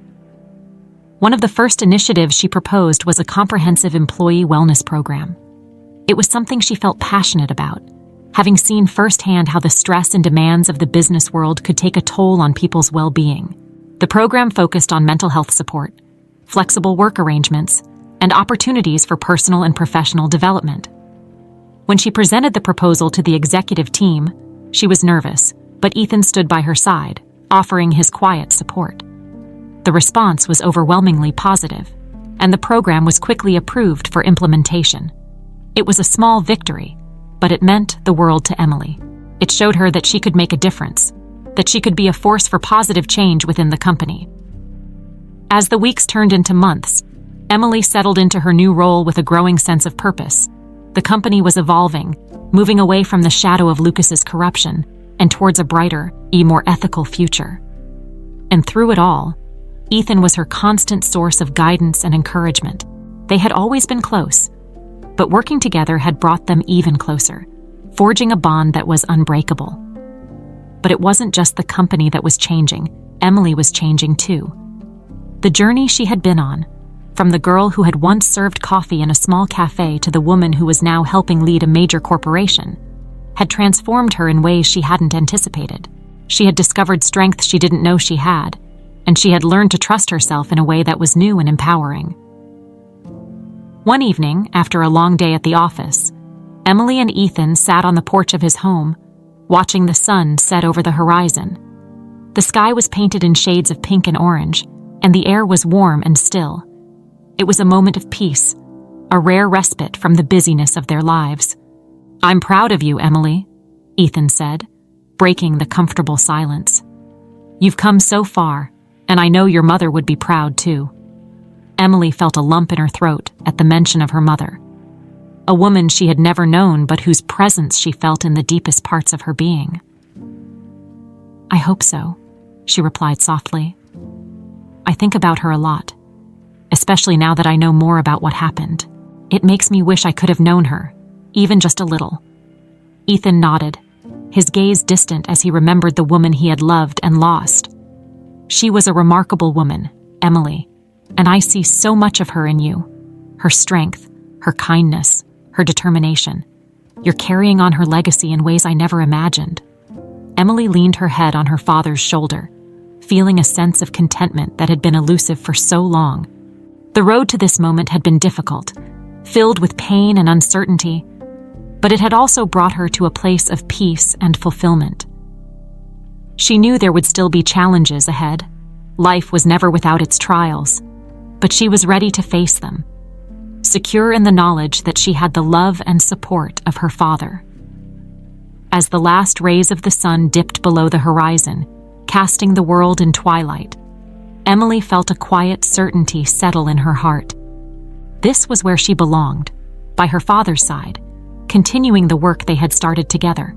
S1: One of the first initiatives she proposed was a comprehensive employee wellness program. It was something she felt passionate about, having seen firsthand how the stress and demands of the business world could take a toll on people's well-being. The program focused on mental health support, flexible work arrangements, and opportunities for personal and professional development. When she presented the proposal to the executive team, she was nervous, but Ethan stood by her side, offering his quiet support. The response was overwhelmingly positive, and the program was quickly approved for implementation. It was a small victory, but it meant the world to Emily. It showed her that she could make a difference, that she could be a force for positive change within the company. As the weeks turned into months, Emily settled into her new role with a growing sense of purpose. The company was evolving, moving away from the shadow of Lucas's corruption and towards a brighter, more ethical future. And through it all, Ethan was her constant source of guidance and encouragement. They had always been close, but working together had brought them even closer, forging a bond that was unbreakable. But it wasn't just the company that was changing, Emily was changing too. The journey she had been on, from the girl who had once served coffee in a small cafe to the woman who was now helping lead a major corporation, had transformed her in ways she hadn't anticipated. She had discovered strength she didn't know she had, and she had learned to trust herself in a way that was new and empowering. One evening, after a long day at the office, Emily and Ethan sat on the porch of his home, watching the sun set over the horizon. The sky was painted in shades of pink and orange, and the air was warm and still. It was a moment of peace, a rare respite from the busyness of their lives. "I'm proud of you, Emily," Ethan said, breaking the comfortable silence. "You've come so far, and I know your mother would be proud too." Emily felt a lump in her throat at the mention of her mother, a woman she had never known but whose presence she felt in the deepest parts of her being. "I hope so," she replied softly. "I think about her a lot, especially now that I know more about what happened. It makes me wish I could have known her, even just a little." Ethan nodded, his gaze distant as he remembered the woman he had loved and lost. "She was a remarkable woman, Emily, and I see so much of her in you. Her strength, her kindness, her determination. You're carrying on her legacy in ways I never imagined." Emily leaned her head on her father's shoulder, feeling a sense of contentment that had been elusive for so long. The road to this moment had been difficult, filled with pain and uncertainty, but it had also brought her to a place of peace and fulfillment. She knew there would still be challenges ahead. Life was never without its trials, but she was ready to face them, secure in the knowledge that she had the love and support of her father. As the last rays of the sun dipped below the horizon, casting the world in twilight, Emily felt a quiet certainty settle in her heart. This was where she belonged, by her father's side, continuing the work they had started together.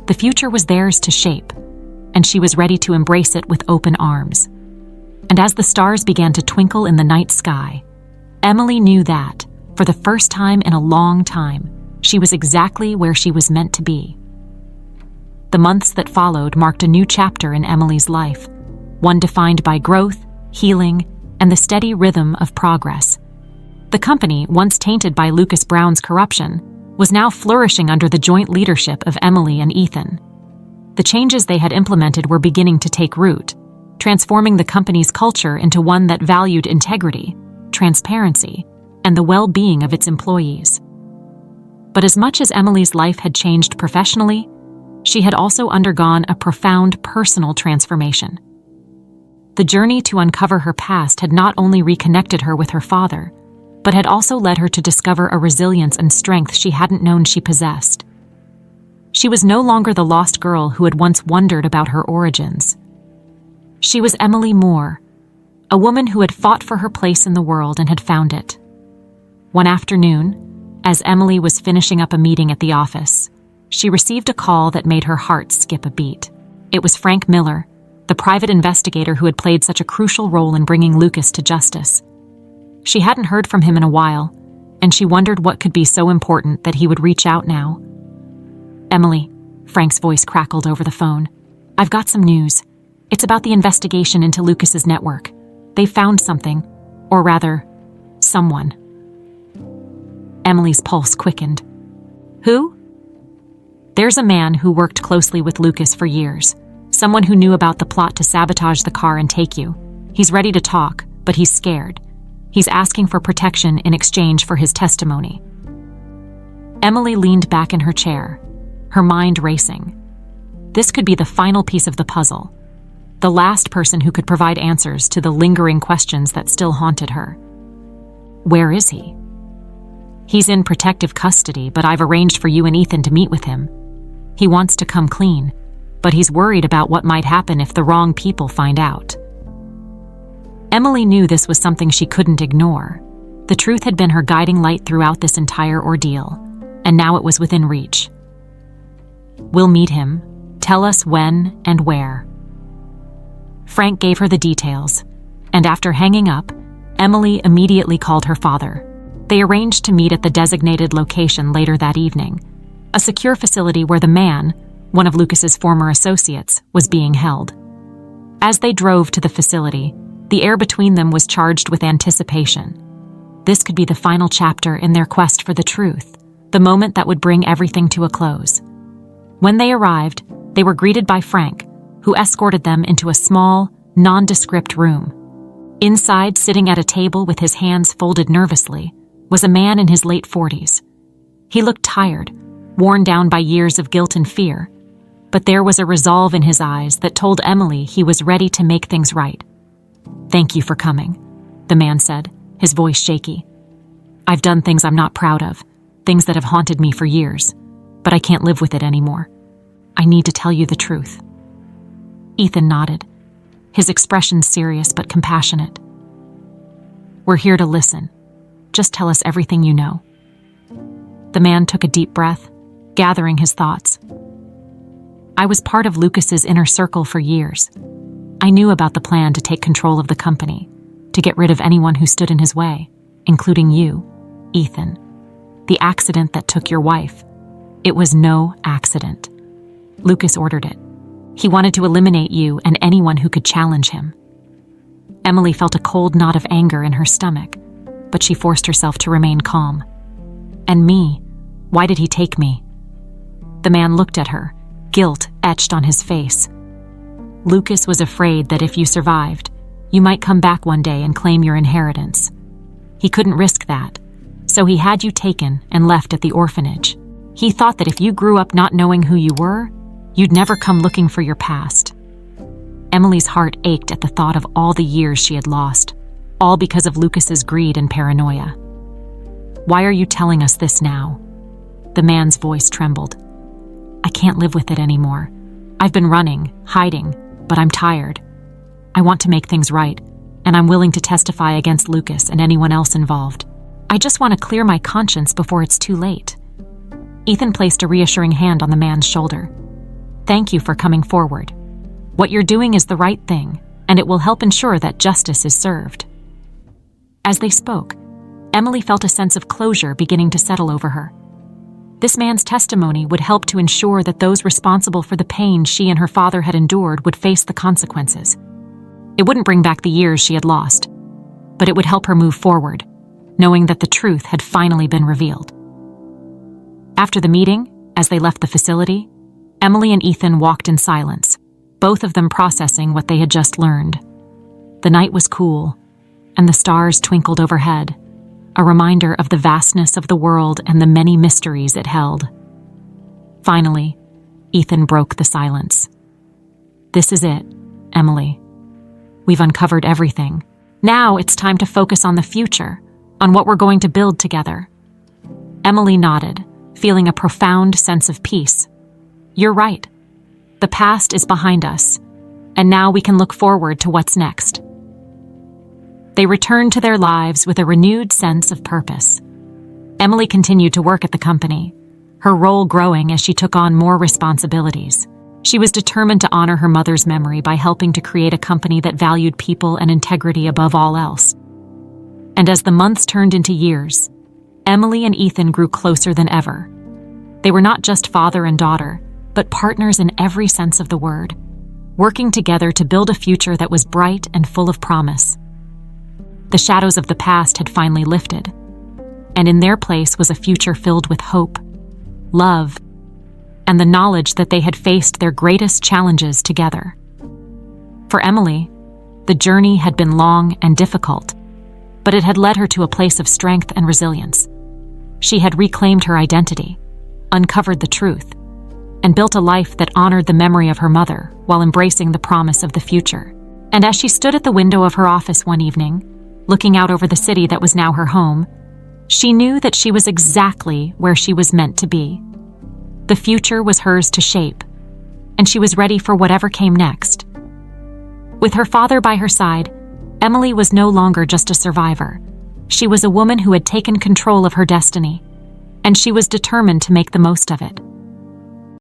S1: The future was theirs to shape, and she was ready to embrace it with open arms. And as the stars began to twinkle in the night sky, Emily knew that, For the first time in a long time, she was exactly where she was meant to be. The months that followed marked a new chapter in Emily's life, one defined by growth, healing, and the steady rhythm of progress. The company, once tainted by Lucas Brown's corruption, was now flourishing under the joint leadership of Emily and Ethan. The changes they had implemented were beginning to take root, transforming the company's culture into one that valued integrity, transparency, and the well-being of its employees. But as much as Emily's life had changed professionally, she had also undergone a profound personal transformation. The journey to uncover her past had not only reconnected her with her father, but had also led her to discover a resilience and strength she hadn't known she possessed. She was no longer the lost girl who had once wondered about her origins. She was Emily Moore, a woman who had fought for her place in the world and had found it. One afternoon, as Emily was finishing up a meeting at the office, she received a call that made her heart skip a beat. It was Frank Miller, the private investigator who had played such a crucial role in bringing Lucas to justice. She hadn't heard from him in a while, and she wondered what could be so important that he would reach out now. "Emily," Frank's voice crackled over the phone. "I've got some news. It's about the investigation into Lucas's network. They found something, or rather, someone." Emily's pulse quickened. "Who?" "There's a man who worked closely with Lucas for years. Someone who knew about the plot to sabotage the car and take you. He's ready to talk, but he's scared. He's asking for protection in exchange for his testimony." Emily leaned back in her chair, her mind racing. This could be the final piece of the puzzle, the last person who could provide answers to the lingering questions that still haunted her. "Where is he?" "He's in protective custody, but I've arranged for you and Ethan to meet with him. He wants to come clean, but he's worried about what might happen if the wrong people find out." Emily knew this was something she couldn't ignore. The truth had been her guiding light throughout this entire ordeal, and now it was within reach. "We'll meet him. Tell us when and where." Frank gave her the details, and after hanging up, Emily immediately called her father. They arranged to meet at the designated location later that evening, a secure facility where the man, one of Lucas's former associates, was being held. As they drove to the facility, the air between them was charged with anticipation. This could be the final chapter in their quest for the truth, the moment that would bring everything to a close. When they arrived, they were greeted by Frank, who escorted them into a small, nondescript room. Inside, sitting at a table with his hands folded nervously, was a man in his late 40s. He looked tired, worn down by years of guilt and fear, but there was a resolve in his eyes that told Emily he was ready to make things right. "Thank you for coming," the man said, his voice shaky. "I've done things I'm not proud of, things that have haunted me for years, but I can't live with it anymore. I need to tell you the truth." Ethan nodded, his expression serious but compassionate. "We're here to listen. Just tell us everything you know." The man took a deep breath, gathering his thoughts. "I was part of Lucas's inner circle for years. I knew about the plan to take control of the company, to get rid of anyone who stood in his way, including you, Ethan. The accident that took your wife. It was no accident. Lucas ordered it. He wanted to eliminate you and anyone who could challenge him." Emily felt a cold knot of anger in her stomach, but she forced herself to remain calm. "And me? Why did he take me?" The man looked at her, guilt etched on his face. "Lucas was afraid that if you survived, you might come back one day and claim your inheritance. He couldn't risk that, so he had you taken and left at the orphanage. He thought that if you grew up not knowing who you were, you'd never come looking for your past." Emily's heart ached at the thought of all the years she had lost, all because of Lucas's greed and paranoia. "Why are you telling us this now?" The man's voice trembled. "I can't live with it anymore. I've been running, hiding, but I'm tired. I want to make things right, and I'm willing to testify against Lucas and anyone else involved. I just want to clear my conscience before it's too late." Ethan placed a reassuring hand on the man's shoulder. "Thank you for coming forward. What you're doing is the right thing, and it will help ensure that justice is served." As they spoke, Emily felt a sense of closure beginning to settle over her. This man's testimony would help to ensure that those responsible for the pain she and her father had endured would face the consequences. It wouldn't bring back the years she had lost, but it would help her move forward, knowing that the truth had finally been revealed. After the meeting, as they left the facility, Emily and Ethan walked in silence, both of them processing what they had just learned. The night was cool, and the stars twinkled overhead, a reminder of the vastness of the world and the many mysteries it held. Finally, Ethan broke the silence. "This is it, Emily. We've uncovered everything. Now it's time to focus on the future, on what we're going to build together." Emily nodded, feeling a profound sense of peace. "You're right. The past is behind us, and now we can look forward to what's next." They returned to their lives with a renewed sense of purpose. Emily continued to work at the company, her role growing as she took on more responsibilities. She was determined to honor her mother's memory by helping to create a company that valued people and integrity above all else. And as the months turned into years, Emily and Ethan grew closer than ever. They were not just father and daughter, but partners in every sense of the word, working together to build a future that was bright and full of promise. The shadows of the past had finally lifted, and in their place was a future filled with hope, love, and the knowledge that they had faced their greatest challenges together. For Emily, the journey had been long and difficult, but it had led her to a place of strength and resilience. She had reclaimed her identity, uncovered the truth, and built a life that honored the memory of her mother while embracing the promise of the future. And as she stood at the window of her office one evening, looking out over the city that was now her home, she knew that she was exactly where she was meant to be. The future was hers to shape, and she was ready for whatever came next. With her father by her side, Emily was no longer just a survivor. She was a woman who had taken control of her destiny, and she was determined to make the most of it.